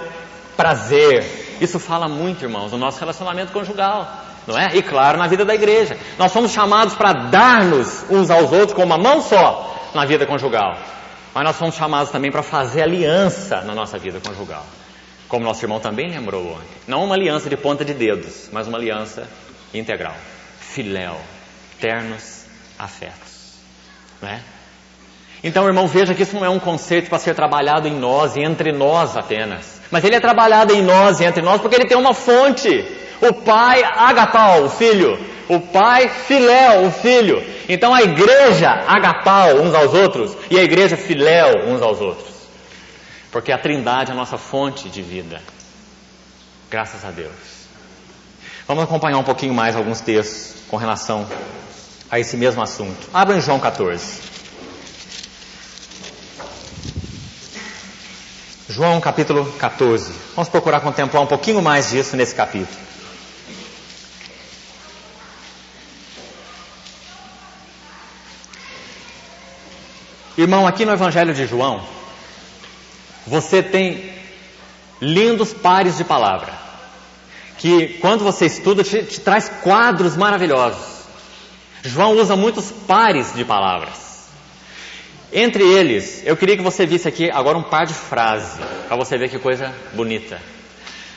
[SPEAKER 2] prazer. isso fala muito, irmãos, no nosso relacionamento conjugal, não é? E claro, na vida da igreja. Nós somos chamados para dar-nos uns aos outros com uma mão só na vida conjugal. Mas nós somos chamados também para fazer aliança na nossa vida conjugal. Como nosso irmão também lembrou ontem. Não uma aliança de ponta de dedos, mas uma aliança integral. Filéu, ternos afetos. Não é? Então, irmão, veja que isso não é um conceito para ser trabalhado em nós e entre nós apenas. Mas ele é trabalhado em nós e entre nós porque ele tem uma fonte. O pai, agapau, o filho. O pai, filéu, o filho. Então a igreja, agapau, uns aos outros. E a igreja, filéu, uns aos outros. Porque a Trindade é a nossa fonte de vida. Graças a Deus. Vamos acompanhar um pouquinho mais alguns textos com relação a esse mesmo assunto. Abra em João 14. João capítulo 14. Vamos procurar contemplar um pouquinho mais disso nesse capítulo. Irmão, aqui no Evangelho de João, você tem lindos pares de palavra, que quando você estuda te traz quadros maravilhosos. João usa muitos pares de palavras. Entre eles, eu queria que você visse aqui agora um par de frases, para você ver que coisa bonita.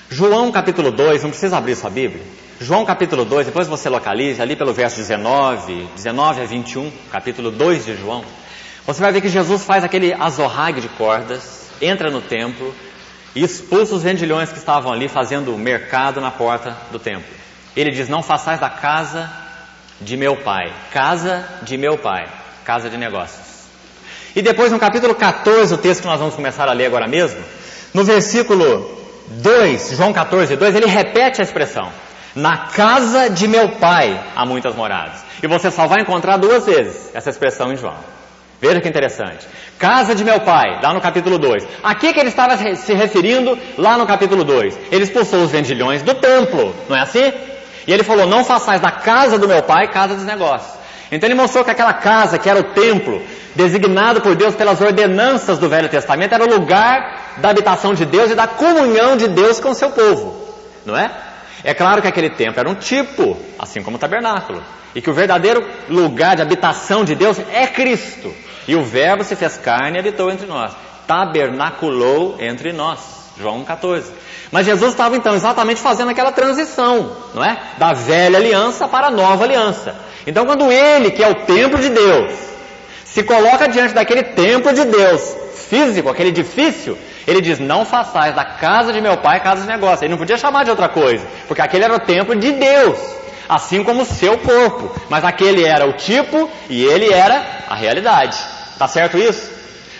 [SPEAKER 2] João capítulo 2, não precisa abrir sua Bíblia. João capítulo 2, depois você localiza, ali pelo verso 19 a 21, capítulo 2 de João. Você vai ver que Jesus faz aquele azorrague de cordas, entra no templo e expulsa os vendilhões que estavam ali fazendo mercado na porta do templo. Ele diz, não façais da casa de meu pai, casa de meu pai, casa de negócios. E depois no capítulo 14, o texto que nós vamos começar a ler agora mesmo, no versículo 2, João 14, 2, ele repete a expressão, na casa de meu pai há muitas moradas. E você só vai encontrar 2 vezes essa expressão em João. Veja que interessante. Casa de meu pai, lá no capítulo 2. Aqui que ele estava se referindo, lá no capítulo 2. Ele expulsou os vendilhões do templo, não é assim? E ele falou, não façais da casa do meu pai, casa dos negócios. Então ele mostrou que aquela casa, que era o templo, designado por Deus pelas ordenanças do Velho Testamento, era o lugar da habitação de Deus e da comunhão de Deus com o seu povo, não é? É claro que aquele templo era um tipo, assim como o tabernáculo, e que o verdadeiro lugar de habitação de Deus é Cristo. E o Verbo se fez carne e habitou entre nós. Tabernaculou entre nós. João 14. Mas Jesus estava então exatamente fazendo aquela transição, não é? Da velha aliança para a nova aliança. Então quando ele, que é o templo de Deus, se coloca diante daquele templo de Deus, físico, aquele edifício, ele diz, não façais da casa de meu pai casa de negócio. Ele não podia chamar de outra coisa, porque aquele era o templo de Deus, assim como o seu corpo. Mas aquele era o tipo e ele era a realidade. Tá certo isso?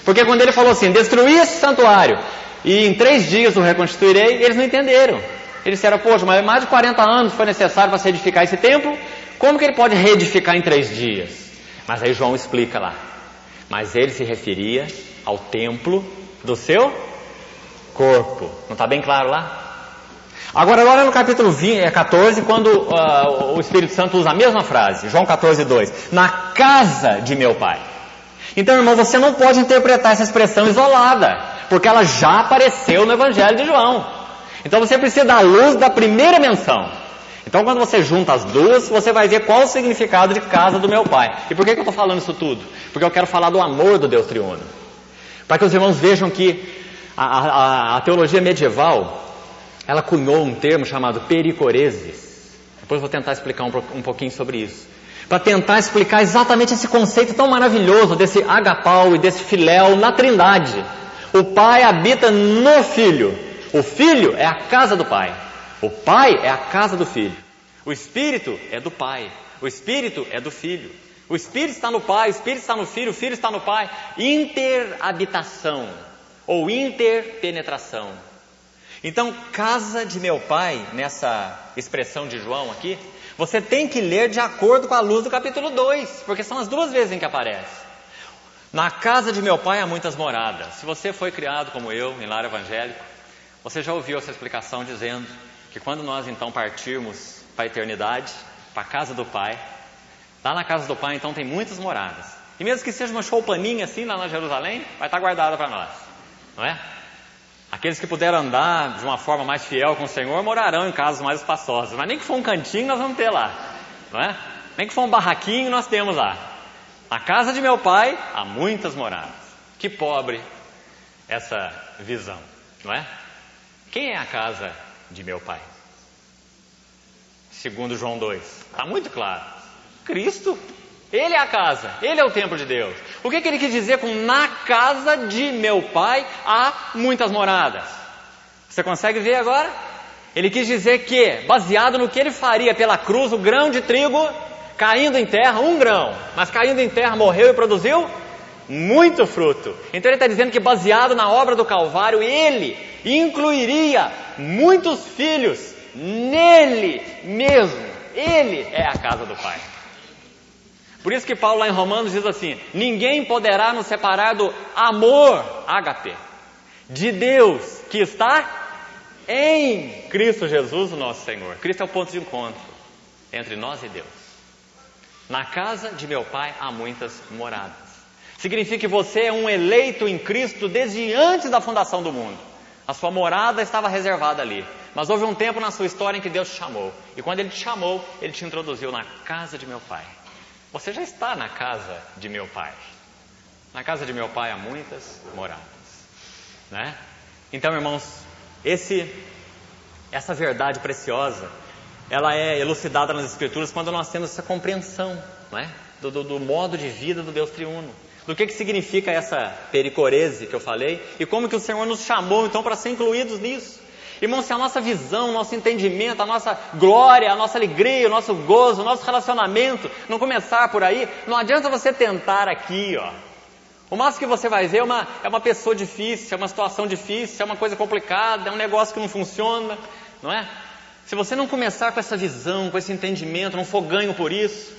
[SPEAKER 2] Porque quando ele falou assim, destruí esse santuário e em 3 dias o reconstituirei, eles não entenderam. Eles disseram, poxa, mas mais de 40 anos foi necessário para se edificar esse templo, como que ele pode reedificar em 3 dias? Mas aí João explica lá. Mas ele se referia ao templo do seu corpo. Não está bem claro lá? Agora no capítulo 14, quando o Espírito Santo usa a mesma frase, João 14, 2, na casa de meu pai. Então, irmão, você não pode interpretar essa expressão isolada, porque ela já apareceu no Evangelho de João. Então você precisa da luz da primeira menção. Então quando você junta as duas, você vai ver qual o significado de casa do meu pai. E por que eu estou falando isso tudo? Porque eu quero falar do amor do Deus triuno. Para que os irmãos vejam que a teologia medieval, ela cunhou um termo chamado pericoresis. Depois eu vou tentar explicar um pouquinho sobre isso. Para tentar explicar exatamente esse conceito tão maravilhoso desse agapau e desse filéu na Trindade. O Pai habita no Filho. O Filho é a casa do Pai. O Pai é a casa do Filho. O Espírito é do Pai. O Espírito é do Filho. O Espírito está no Pai, o Espírito está no Filho, o Filho está no Pai. Interhabitação ou interpenetração. Então, casa de meu Pai, nessa expressão de João aqui, você tem que ler de acordo com a luz do capítulo 2, porque são as 2 vezes em que aparece. Na casa de meu pai há muitas moradas. Se você foi criado como eu, em lar evangélico, você já ouviu essa explicação dizendo que quando nós então partirmos para a eternidade, para a casa do Pai, lá na casa do Pai então tem muitas moradas. E mesmo que seja uma choupaninha assim lá na Jerusalém, vai estar guardada para nós, não é? Aqueles que puderam andar de uma forma mais fiel com o Senhor morarão em casas mais espaçosas. Mas nem que for um cantinho nós vamos ter lá, não é? Nem que for um barraquinho nós temos lá. Na casa de meu pai há muitas moradas. Que pobre essa visão, não é? Quem é a casa de meu pai? Segundo João 2, está muito claro. Cristo, Ele é a casa, Ele é o templo de Deus. O que Ele quis dizer com na casa de meu pai há muitas moradas? Você consegue ver agora? Ele quis dizer que, baseado no que Ele faria pela cruz, o grão de trigo caindo em terra, um grão, mas caindo em terra morreu e produziu muito fruto. Então Ele está dizendo que, baseado na obra do Calvário, Ele incluiria muitos filhos nele mesmo. Ele é a casa do Pai. Por isso que Paulo lá em Romanos diz assim: ninguém poderá nos separar do amor, ágape, de Deus que está em Cristo Jesus, o nosso Senhor. Cristo é o ponto de encontro entre nós e Deus. Na casa de meu Pai há muitas moradas. Significa que você é um eleito em Cristo desde antes da fundação do mundo. A sua morada estava reservada ali. Mas houve um tempo na sua história em que Deus te chamou. E quando Ele te chamou, Ele te introduziu na casa de meu Pai. Você já está na casa de meu Pai. Na casa de meu Pai há muitas moradas, né? Então, irmãos, essa verdade preciosa, ela é elucidada nas Escrituras quando nós temos essa compreensão, não é? do modo de vida do Deus triuno. Do que significa essa pericorese que eu falei e como que o Senhor nos chamou então para ser incluídos nisso. Irmãos, se a nossa visão, o nosso entendimento, a nossa glória, a nossa alegria, o nosso gozo, o nosso relacionamento não começar por aí, não adianta você tentar aqui, ó. O máximo que você vai ver é uma pessoa difícil, é uma situação difícil, é uma coisa complicada, é um negócio que não funciona, não é? Se você não começar com essa visão, com esse entendimento, não for ganho por isso,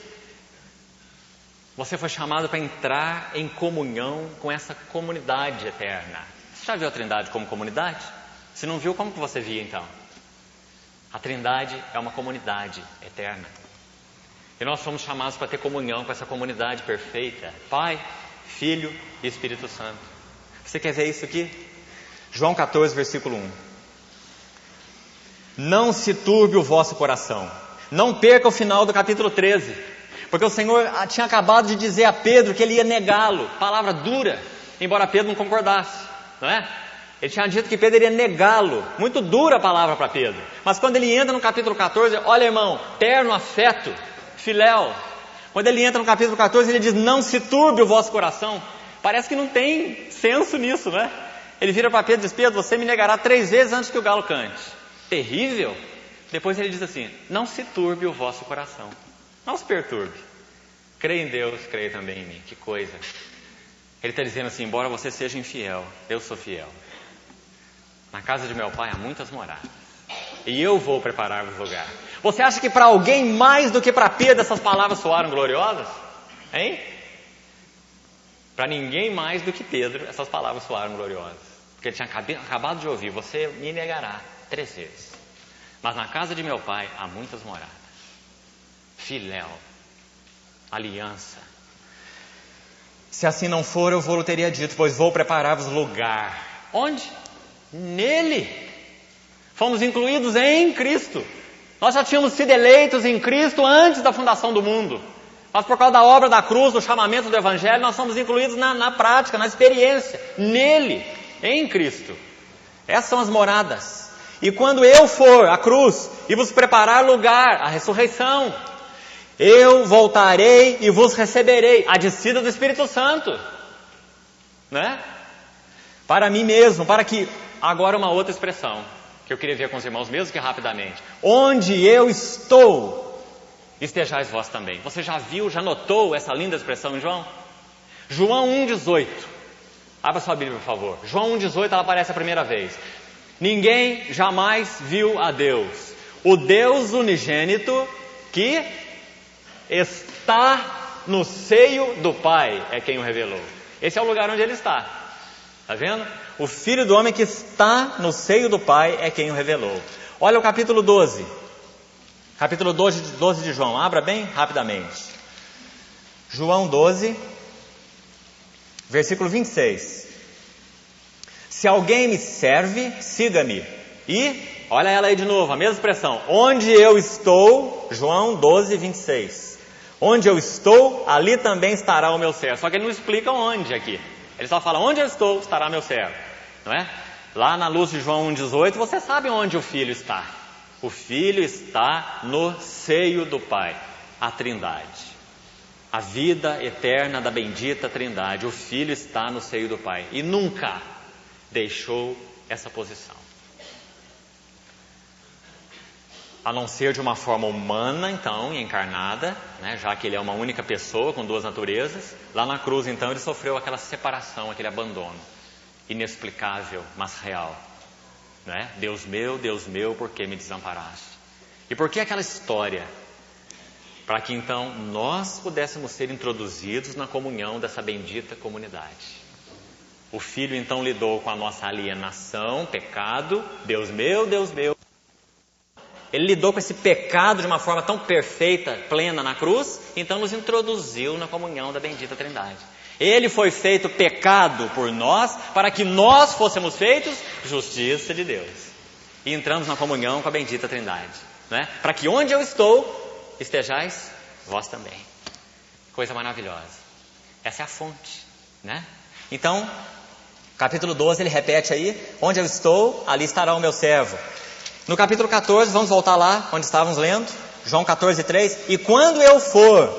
[SPEAKER 2] você foi chamado para entrar em comunhão com essa comunidade eterna. Você já viu a Trindade como comunidade? Se não viu, como que você via então? A Trindade é uma comunidade eterna. E nós somos chamados para ter comunhão com essa comunidade perfeita. Pai, Filho e Espírito Santo. Você quer ver isso aqui? João 14, versículo 1. Não se turbe o vosso coração. Não perca o final do capítulo 13. Porque o Senhor tinha acabado de dizer a Pedro que ele ia negá-lo. Palavra dura, embora Pedro não concordasse, não é? Ele tinha dito que Pedro iria negá-lo. Muito dura a palavra para Pedro. Mas quando ele entra no capítulo 14, olha, irmão, terno afeto, filéu. Quando ele entra no capítulo 14, ele diz: não se turbe o vosso coração. Parece que não tem senso nisso, né? Ele vira para Pedro e diz: Pedro, você me negará 3 vezes antes que o galo cante. Terrível. Depois ele diz assim: não se turbe o vosso coração. Não se perturbe. Creia em Deus, creia também em mim. Que coisa. Ele está dizendo assim: embora você seja infiel, eu sou fiel. Na casa de meu Pai há muitas moradas. E eu vou preparar-vos lugar. Você acha que para alguém mais do que para Pedro essas palavras soaram gloriosas? Hein? Para ninguém mais do que Pedro essas palavras soaram gloriosas. Porque ele tinha acabado de ouvir: você me negará 3 vezes. Mas na casa de meu Pai há muitas moradas. Filéu. Aliança. Se assim não for, eu vou teria dito, pois vou preparar-vos lugar. Onde? Nele. Fomos incluídos em Cristo. Nós já tínhamos sido eleitos em Cristo antes da fundação do mundo. Mas por causa da obra da cruz, do chamamento do Evangelho, nós somos incluídos na prática, na experiência. Nele, em Cristo. Essas são as moradas. E quando eu for à cruz e vos preparar lugar, a ressurreição, eu voltarei e vos receberei, a descida do Espírito Santo, né? Para mim mesmo, para que, agora uma outra expressão, que eu queria ver com os irmãos, mesmo que rapidamente. Onde eu estou, estejais vós também. Você já viu, já notou essa linda expressão em João? João 1,18. Abra sua Bíblia, por favor. João 1,18, ela aparece a primeira vez. Ninguém jamais viu a Deus. O Deus unigênito que está no seio do Pai é quem o revelou. Esse é o lugar onde ele está. Está vendo? O Filho do Homem que está no seio do Pai é quem o revelou. Olha o capítulo 12. Capítulo 12 de João. Abra bem rapidamente. João 12, versículo 26. Se alguém me serve, siga-me. E, olha ela aí de novo, a mesma expressão. Onde eu estou, João 12, 26. Onde eu estou, ali também estará o meu servo. Só que ele não explica onde aqui. Ele só fala, onde eu estou, estará meu servo. Não é? Lá na luz de João 1,18, você sabe onde o Filho está. O Filho está no seio do Pai, a Trindade. A vida eterna da bendita Trindade. O Filho está no seio do Pai. E nunca deixou essa posição. A não ser de uma forma humana, então, encarnada, né, já que ele é uma única pessoa com duas naturezas. Lá na cruz, então, ele sofreu aquela separação, aquele abandono. Inexplicável, mas real. Né? Deus meu, por que me desamparaste? E por que aquela história? Para que então nós pudéssemos ser introduzidos na comunhão dessa bendita comunidade. O Filho então lidou com a nossa alienação, pecado, Deus meu. Ele lidou com esse pecado de uma forma tão perfeita, plena na cruz, então nos introduziu na comunhão da bendita Trindade. Ele foi feito pecado por nós, para que nós fôssemos feitos justiça de Deus. E entramos na comunhão com a bendita Trindade. Né? Para que onde eu estou, estejais vós também. Coisa maravilhosa. Essa é a fonte. Né? Então, capítulo 12, ele repete aí, onde eu estou, ali estará o meu servo. No capítulo 14, vamos voltar lá, onde estávamos lendo, João 14, 3. E quando eu for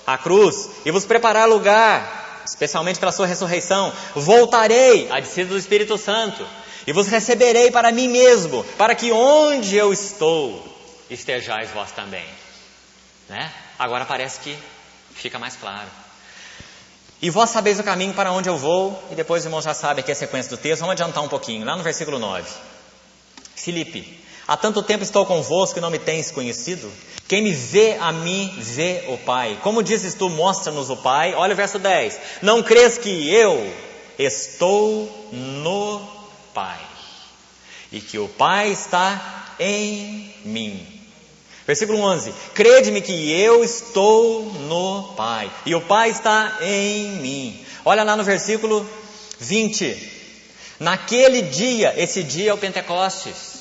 [SPEAKER 2] à cruz e vos preparar lugar, especialmente pela sua ressurreição, voltarei a descida do Espírito Santo e vos receberei para mim mesmo, para que onde eu estou, estejais vós também. Né? Agora parece que fica mais claro. E vós sabeis o caminho para onde eu vou, e depois os irmãos já sabem aqui a sequência do texto, vamos adiantar um pouquinho, lá no versículo 9. Filipe, há tanto tempo estou convosco e não me tens conhecido? Quem me vê a mim, vê o Pai. Como dizes tu, mostra-nos o Pai. Olha o verso 10. Não crês que eu estou no Pai, e que o Pai está em mim. Versículo 11. Crede-me que eu estou no Pai, e o Pai está em mim. Olha lá no versículo 20. Naquele dia, esse dia é o Pentecostes.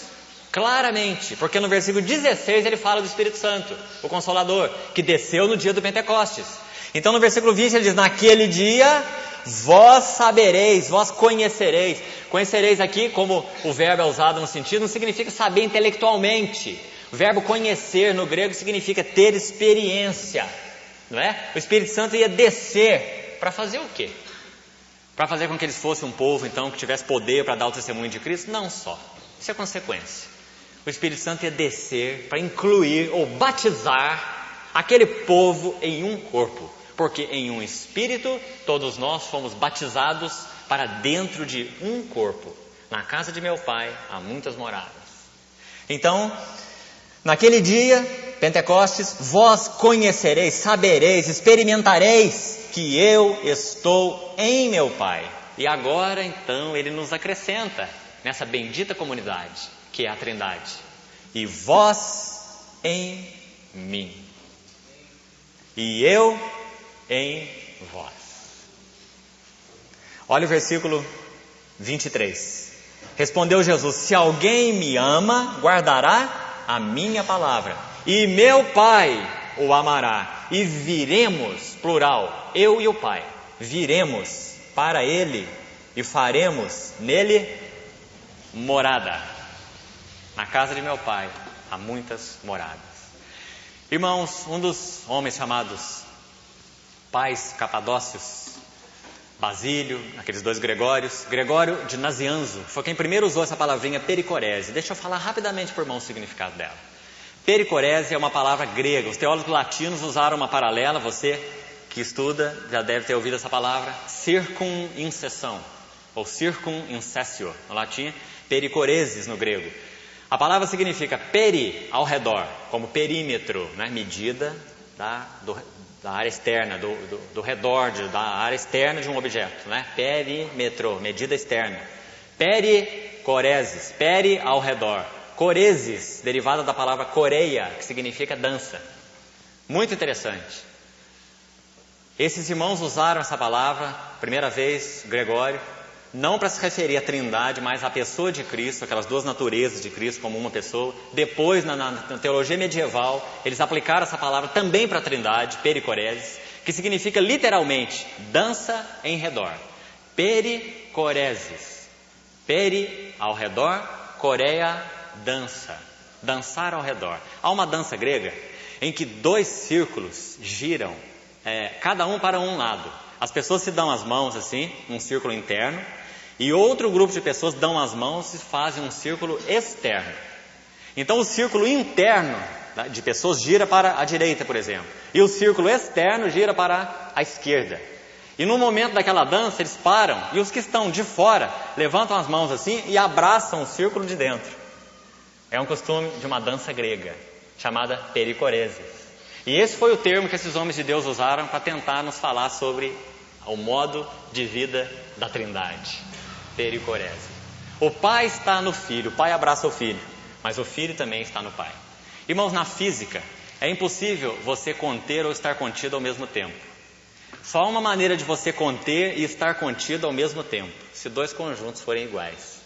[SPEAKER 2] Claramente, porque no versículo 16 ele fala do Espírito Santo, o Consolador, que desceu no dia do Pentecostes. Então no versículo 20 ele diz, naquele dia vós sabereis, vós conhecereis. Conhecereis aqui, como o verbo é usado no sentido, não significa saber intelectualmente. O verbo conhecer no grego significa ter experiência, não é? O Espírito Santo ia descer para fazer o quê? Para fazer com que eles fossem um povo então que tivesse poder para dar o testemunho de Cristo? Não só, isso é consequência. O Espírito Santo ia descer para incluir ou batizar aquele povo em um corpo, porque em um Espírito todos nós fomos batizados para dentro de um corpo. Na casa de meu Pai há muitas moradas. Então, naquele dia, Pentecostes, vós conhecereis, sabereis, experimentareis que eu estou em meu Pai. E agora então ele nos acrescenta nessa bendita comunidade, que é a Trindade. E vós em mim. E eu em vós. Olha o versículo 23. Respondeu Jesus, se alguém me ama, guardará a minha palavra. E meu Pai o amará. E viremos, plural, eu e o Pai, viremos para Ele e faremos nele morada. Na casa de meu Pai há muitas moradas. Irmãos, um dos homens chamados pais capadócios, Basílio, aqueles dois Gregórios, Gregório de Nazianzo, foi quem primeiro usou essa palavrinha pericorese. Deixa eu falar rapidamente por mão o significado dela. Pericorese é uma palavra grega. Os teólogos latinos usaram uma paralela, você que estuda já deve ter ouvido essa palavra, circumincessão, ou circumincessio no latim, pericoresis no grego. A palavra significa peri, ao redor, como perímetro, né? Medida da área externa, do redor, da área externa de um objeto, né? Perímetro, medida externa. Pericoresis, peri, ao redor. Coresis, derivada da palavra coreia, que significa dança. Muito interessante. Esses irmãos usaram essa palavra, primeira vez, Gregório, não para se referir à Trindade, mas à pessoa de Cristo, aquelas duas naturezas de Cristo como uma pessoa. Depois, na teologia medieval, eles aplicaram essa palavra também para a Trindade, pericoresis, que significa literalmente dança em redor. Pericoresis. Peri, ao redor, coreia, dança. Dançar ao redor. Há uma dança grega em que dois círculos giram, cada um para um lado. As pessoas se dão as mãos assim, num círculo interno, e outro grupo de pessoas dão as mãos e fazem um círculo externo. Então o círculo interno de pessoas gira para a direita, por exemplo, e o círculo externo gira para a esquerda. E no momento daquela dança eles param, e os que estão de fora levantam as mãos assim e abraçam o círculo de dentro. É um costume de uma dança grega, chamada pericoresis. E esse foi o termo que esses homens de Deus usaram para tentar nos falar sobre o modo de vida da Trindade. Pericoresis. O Pai está no Filho, o Pai abraça o Filho, mas o Filho também está no Pai. Irmãos, na física, é impossível você conter ou estar contido ao mesmo tempo. Só há uma maneira de você conter e estar contido ao mesmo tempo, se dois conjuntos forem iguais.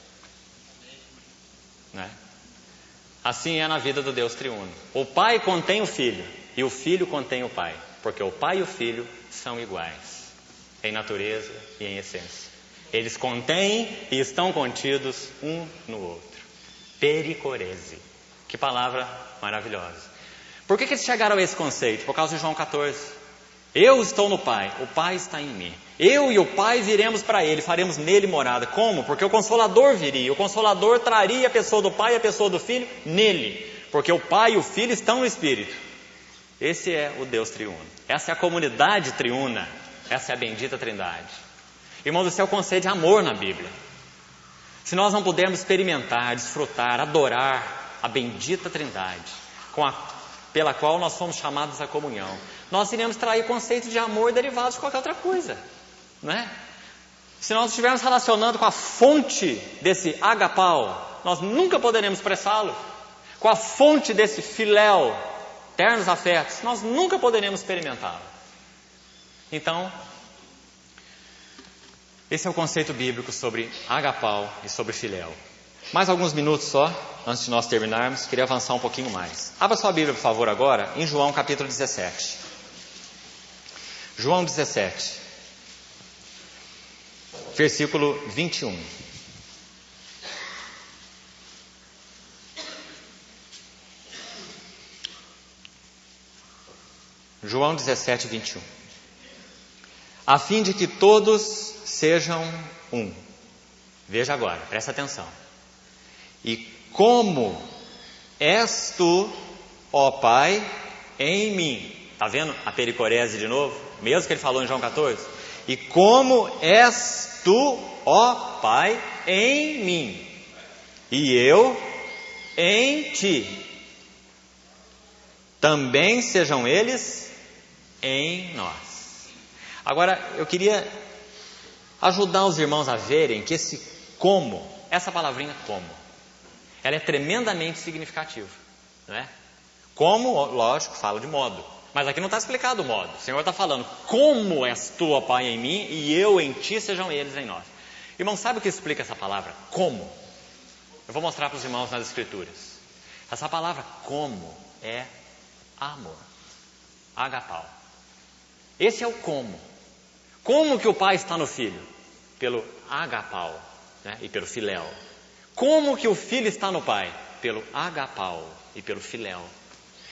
[SPEAKER 2] Né? Assim é na vida do Deus triuno. O Pai contém o Filho e o Filho contém o Pai, porque o Pai e o Filho são iguais em natureza e em essência. Eles contêm e estão contidos um no outro. Pericorese. Que palavra maravilhosa. Por que eles chegaram a esse conceito? Por causa de João 14. Eu estou no Pai, o Pai está em mim. Eu e o Pai viremos para Ele, faremos nele morada. Como? Porque o Consolador viria. O Consolador traria a pessoa do Pai e a pessoa do Filho nele. Porque o Pai e o Filho estão no Espírito. Esse é o Deus triuno. Essa é a comunidade triuna. Essa é a bendita Trindade. Irmãos, esse é o conceito de amor na Bíblia. Se nós não pudermos experimentar, desfrutar, adorar a bendita Trindade, pela qual nós somos chamados à comunhão, nós iremos trair conceitos de amor derivados de qualquer outra coisa, né? Se nós estivermos relacionando com a fonte desse agapau, nós nunca poderemos expressá-lo. Com a fonte desse filéu, ternos afetos, nós nunca poderemos experimentá-lo. Então, esse é o conceito bíblico sobre agapau e sobre filéu. Mais alguns minutos só, antes de nós terminarmos, queria avançar um pouquinho mais. Abra sua Bíblia, por favor, agora, em João capítulo 17. João 17, versículo 21. João 17, 21. A fim de que todos sejam um. Veja agora, presta atenção. E como és tu, ó Pai, em mim. Está vendo a pericorese de novo? Mesmo que ele falou em João 14. E como és tu, ó Pai, em mim. E eu em ti. Também sejam eles em nós. Agora, eu queria ajudar os irmãos a verem que esse como, essa palavrinha como, ela é tremendamente significativa, não é? Como, lógico, fala de modo, mas aqui não está explicado o modo. O Senhor está falando, como és tu, ó Pai, em mim, e eu em ti, sejam eles em nós. Irmão, sabe o que explica essa palavra? Como? Eu vou mostrar para os irmãos nas Escrituras. Essa palavra como é amor, agapau. Esse é o como. Como que o Pai está no Filho? Pelo agapau, né? E pelo filéu. Como que o Filho está no Pai? Pelo agapau e pelo filéu.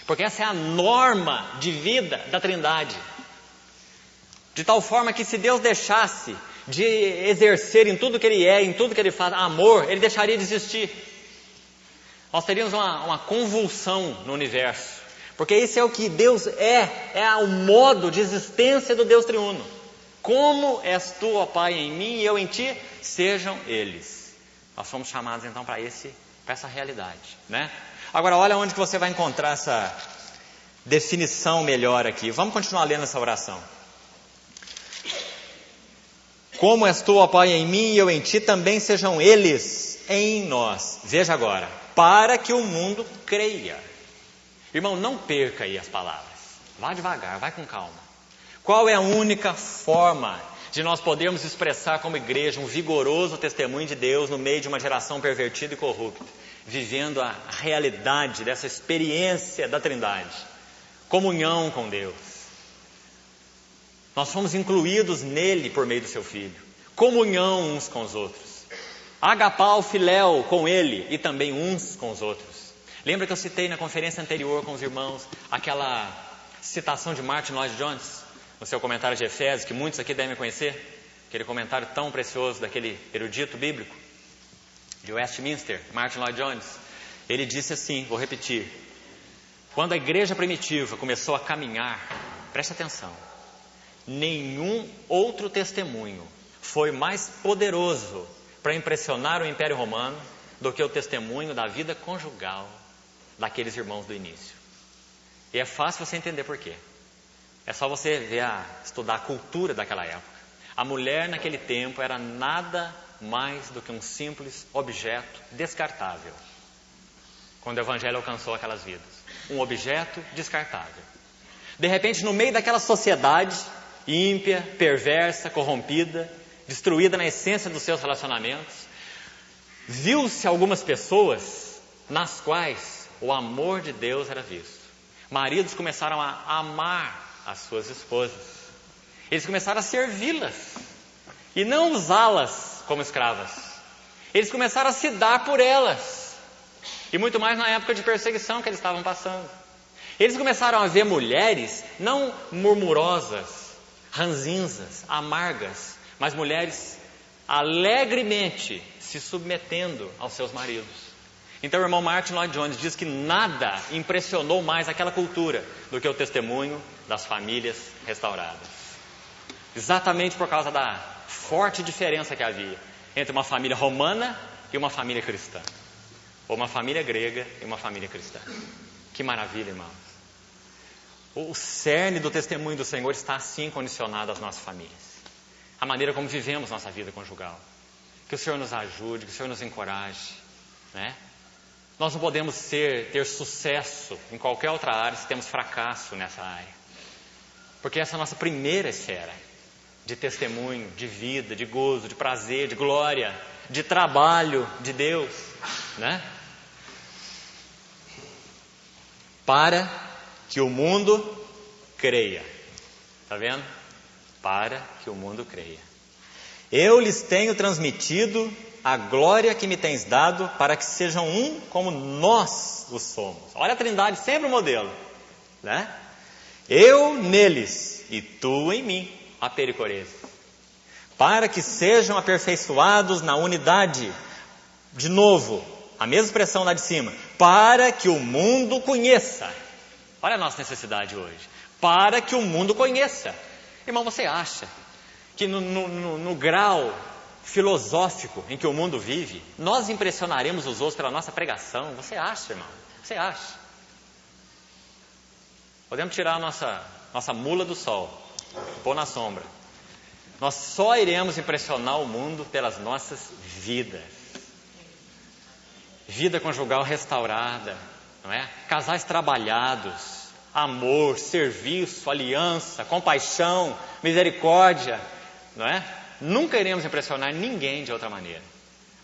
[SPEAKER 2] Porque essa é a norma de vida da Trindade. De tal forma que se Deus deixasse de exercer em tudo que Ele é, em tudo que Ele faz, amor, Ele deixaria de existir. Nós teríamos uma convulsão no universo. Porque esse é o que Deus é o modo de existência do Deus triuno. Como és tu, ó Pai, em mim e eu em ti, sejam eles. Nós somos chamados então para essa realidade, né? Agora olha onde que você vai encontrar essa definição melhor aqui. Vamos continuar lendo essa oração. Como és tu, ó Pai, em mim e eu em ti, também sejam eles em nós. Veja agora, para que o mundo creia. Irmão, não perca aí as palavras. Vá devagar, vai com calma. Qual é a única forma de nós podermos expressar como igreja um vigoroso testemunho de Deus no meio de uma geração pervertida e corrupta, vivendo a realidade dessa experiência da Trindade, comunhão com Deus. Nós fomos incluídos nele por meio do seu Filho, comunhão uns com os outros, agapau, filéu com ele e também uns com os outros. Lembra que eu citei na conferência anterior com os irmãos aquela citação de Martin Lloyd Jones no seu comentário de Efésios, que muitos aqui devem conhecer, aquele comentário tão precioso daquele erudito bíblico de Westminster, Martin Lloyd Jones. Ele disse assim, vou repetir: quando a igreja primitiva começou a caminhar, preste atenção, nenhum outro testemunho foi mais poderoso para impressionar o Império Romano do que o testemunho da vida conjugal daqueles irmãos do início. E é fácil você entender por quê. É só você estudar a cultura daquela época. A mulher naquele tempo era nada mais do que um simples objeto descartável. Quando o Evangelho alcançou aquelas vidas, um objeto descartável. De repente, no meio daquela sociedade ímpia, perversa, corrompida, destruída na essência dos seus relacionamentos, viu-se algumas pessoas nas quais o amor de Deus era visto. Maridos começaram a amar as suas esposas. Eles começaram a servi-las e não usá-las como escravas. Eles começaram a se dar por elas. E muito mais na época de perseguição que eles estavam passando. Eles começaram a ver mulheres não murmurosas, ranzinzas, amargas, mas mulheres alegremente se submetendo aos seus maridos. Então o irmão Martin Lloyd Jones diz que nada impressionou mais aquela cultura do que o testemunho das famílias restauradas. Exatamente por causa da forte diferença que havia entre uma família romana e uma família cristã. Ou uma família grega e uma família cristã. Que maravilha, irmãos. O cerne do testemunho do Senhor está assim condicionado às nossas famílias. A maneira como vivemos nossa vida conjugal. Que o Senhor nos ajude, que o Senhor nos encoraje, né? Nós não podemos ter sucesso em qualquer outra área se temos fracasso nessa área. Porque essa é a nossa primeira esfera de testemunho, de vida, de gozo, de prazer, de glória, de trabalho de Deus, né? Para que o mundo creia. Está vendo? Para que o mundo creia. Eu lhes tenho transmitido a glória que me tens dado, para que sejam um como nós o somos. Olha a Trindade, sempre o modelo, né? Eu neles e tu em mim, a pericorese, para que sejam aperfeiçoados na unidade. De novo, a mesma expressão lá de cima, para que o mundo conheça. Olha a nossa necessidade hoje, para que o mundo conheça. Irmão, você acha que no grau filosófico em que o mundo vive, nós impressionaremos os outros pela nossa pregação? Você acha, irmão? Você acha? Podemos tirar a nossa mula do sol, pôr na sombra. Nós só iremos impressionar o mundo pelas nossas vidas. Vida conjugal restaurada, não é? Casais trabalhados, amor, serviço, aliança, compaixão, misericórdia, não é? Nunca iremos impressionar ninguém de outra maneira.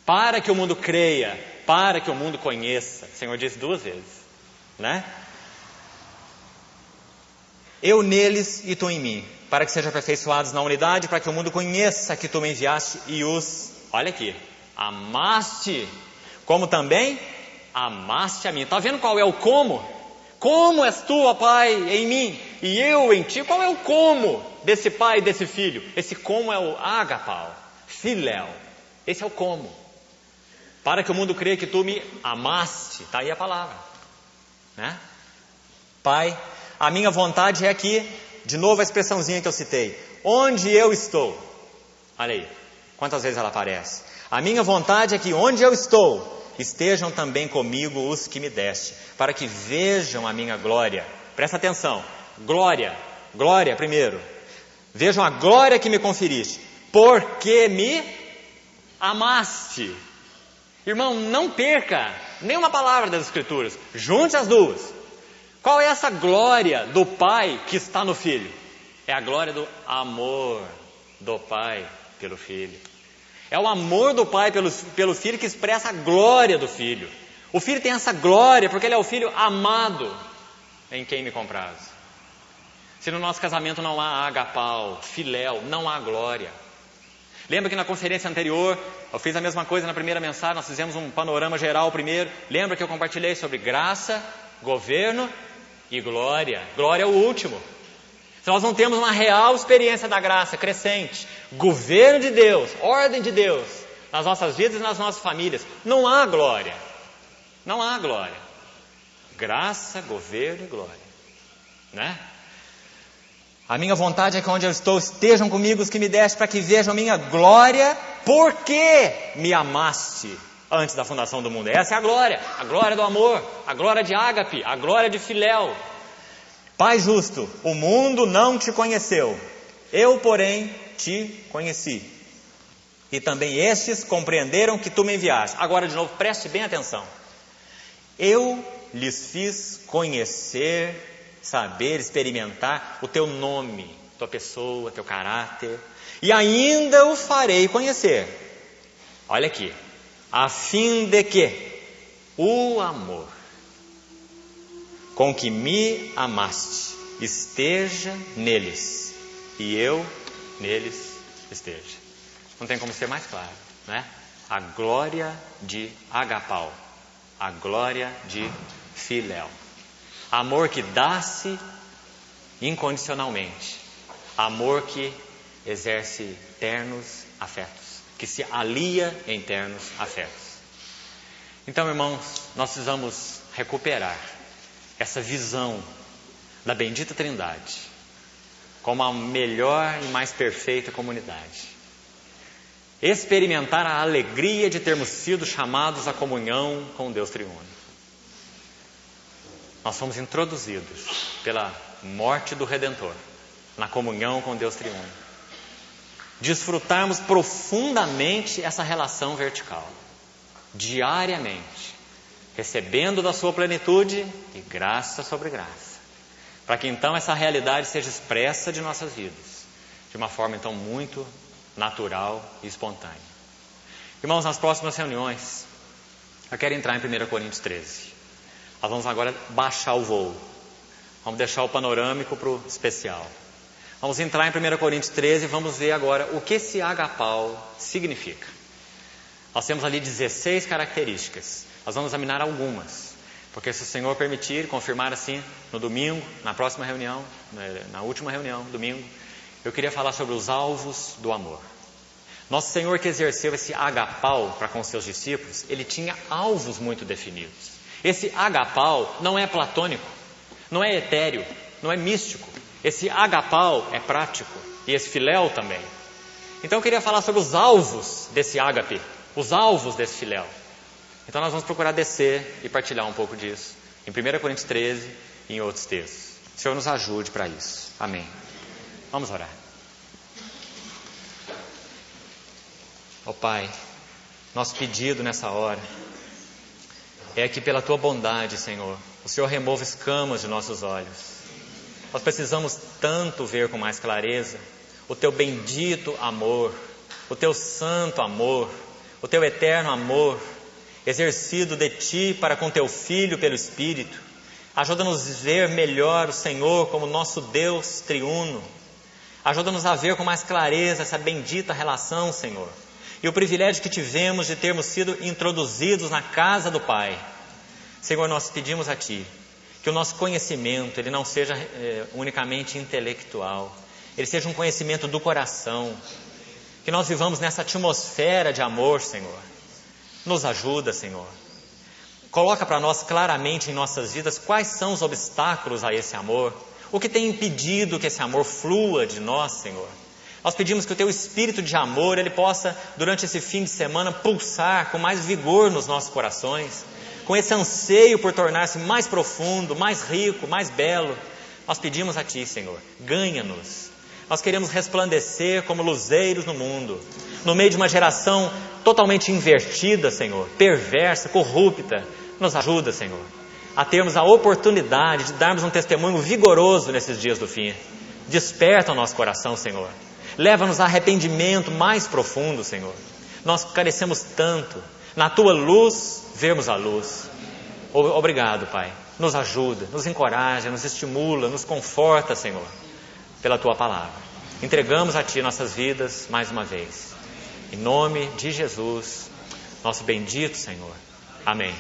[SPEAKER 2] Para que o mundo creia, para que o mundo conheça. O Senhor disse 2 vezes, né? Eu neles e tu em mim, para que sejam aperfeiçoados na unidade, para que o mundo conheça que tu me enviaste e os, olha aqui, amaste, como também amaste a mim. Está vendo qual é o como? Como és tu, ó Pai, em mim e eu em ti? Qual é o como desse pai e desse filho? Esse como é o agapau, filéu. Esse é o como. Para que o mundo creia que tu me amaste. Está aí a palavra, né? Pai, a minha vontade é que, de novo a expressãozinha que eu citei, onde eu estou. Olha aí, quantas vezes ela aparece. A minha vontade é que onde eu estou, estejam também comigo os que me deste, para que vejam a minha glória. Presta atenção, glória primeiro. Vejam a glória que me conferiste, porque me amaste. Irmão, não perca nenhuma palavra das Escrituras, junte as duas. Qual é essa glória do Pai que está no Filho? É a glória do amor do Pai pelo Filho. É o amor do Pai pelo Filho que expressa a glória do Filho. O Filho tem essa glória porque Ele é o Filho amado em quem me compraz. Se no nosso casamento não há agapau, filéu, não há glória. Lembra que na conferência anterior, eu fiz a mesma coisa na primeira mensagem, nós fizemos um panorama geral primeiro. Lembra que eu compartilhei sobre graça, governo e glória. Glória é o último. Se nós não temos uma real experiência da graça crescente, governo de Deus, ordem de Deus, nas nossas vidas e nas nossas famílias, não há glória. Não há glória. Graça, governo e glória. Né? A minha vontade é que onde eu estou estejam comigo os que me deste, para que vejam a minha glória, porque me amaste antes da fundação do mundo. Essa é a glória do amor, a glória de ágape, a glória de filéu. Pai justo, o mundo não te conheceu, eu, porém, te conheci. E também estes compreenderam que tu me enviaste. Agora, de novo, preste bem atenção. Eu lhes fiz conhecer, saber, experimentar o teu nome, tua pessoa, teu caráter, e ainda o farei conhecer. Olha aqui, a fim de que o amor com que me amaste esteja neles e eu neles esteja. Não tem como ser mais claro, né? A glória de agapau, a glória de filéu. Amor que dá-se incondicionalmente. Amor que exerce ternos afetos, que se alia em ternos afetos. Então, irmãos, nós precisamos recuperar essa visão da bendita Trindade como a melhor e mais perfeita comunidade. Experimentar a alegria de termos sido chamados à comunhão com Deus triuno. Nós fomos introduzidos pela morte do Redentor na comunhão com Deus triuno. Desfrutarmos profundamente essa relação vertical, diariamente, recebendo da sua plenitude e graça sobre graça, para que então essa realidade seja expressa de nossas vidas, de uma forma então muito natural e espontânea. Irmãos, nas próximas reuniões, eu quero entrar em 1 Coríntios 13. Nós vamos agora baixar o voo. Vamos deixar o panorâmico para o especial. Vamos entrar em 1 Coríntios 13 e vamos ver agora o que esse agapau significa. Nós temos ali 16 características. Nós vamos examinar algumas, porque se o Senhor permitir, confirmar assim, no domingo, na próxima reunião, na última reunião, domingo, eu queria falar sobre os alvos do amor. Nosso Senhor, que exerceu esse agapau para com seus discípulos, Ele tinha alvos muito definidos. Esse agapau não é platônico, não é etéreo, não é místico. Esse agapau é prático, e esse filéu também. Então eu queria falar sobre os alvos desse ágape, os alvos desse filéu. Então nós vamos procurar descer e partilhar um pouco disso em 1 Coríntios 13 e em outros textos. O Senhor nos ajude para isso. Amém. Vamos orar. Ó Pai, nosso pedido nessa hora é que pela Tua bondade, Senhor, o Senhor remova escamas de nossos olhos. Nós precisamos tanto ver com mais clareza o Teu bendito amor, o Teu santo amor, o Teu eterno amor, exercido de Ti para com Teu Filho pelo Espírito. Ajuda-nos a ver melhor o Senhor como nosso Deus triuno. Ajuda-nos a ver com mais clareza essa bendita relação, Senhor. E o privilégio que tivemos de termos sido introduzidos na casa do Pai. Senhor, nós pedimos a Ti que o nosso conhecimento ele não seja unicamente intelectual. Ele seja um conhecimento do coração. Que nós vivamos nessa atmosfera de amor, Senhor. Nos ajuda, Senhor. Coloca para nós claramente em nossas vidas quais são os obstáculos a esse amor. O que tem impedido que esse amor flua de nós, Senhor. Nós pedimos que o Teu Espírito de amor, ele possa, durante esse fim de semana, pulsar com mais vigor nos nossos corações. Com esse anseio por tornar-se mais profundo, mais rico, mais belo. Nós pedimos a Ti, Senhor, ganha-nos. Nós queremos resplandecer como luzeiros no mundo. No meio de uma geração totalmente invertida, Senhor, perversa, corrupta. Nos ajuda, Senhor, a termos a oportunidade de darmos um testemunho vigoroso nesses dias do fim. Desperta o nosso coração, Senhor. Leva-nos a arrependimento mais profundo, Senhor. Nós carecemos tanto. Na Tua luz, vermos a luz. Obrigado, Pai. Nos ajuda, nos encoraja, nos estimula, nos conforta, Senhor, pela Tua palavra. Entregamos a Ti nossas vidas mais uma vez. Em nome de Jesus, nosso bendito Senhor. Amém.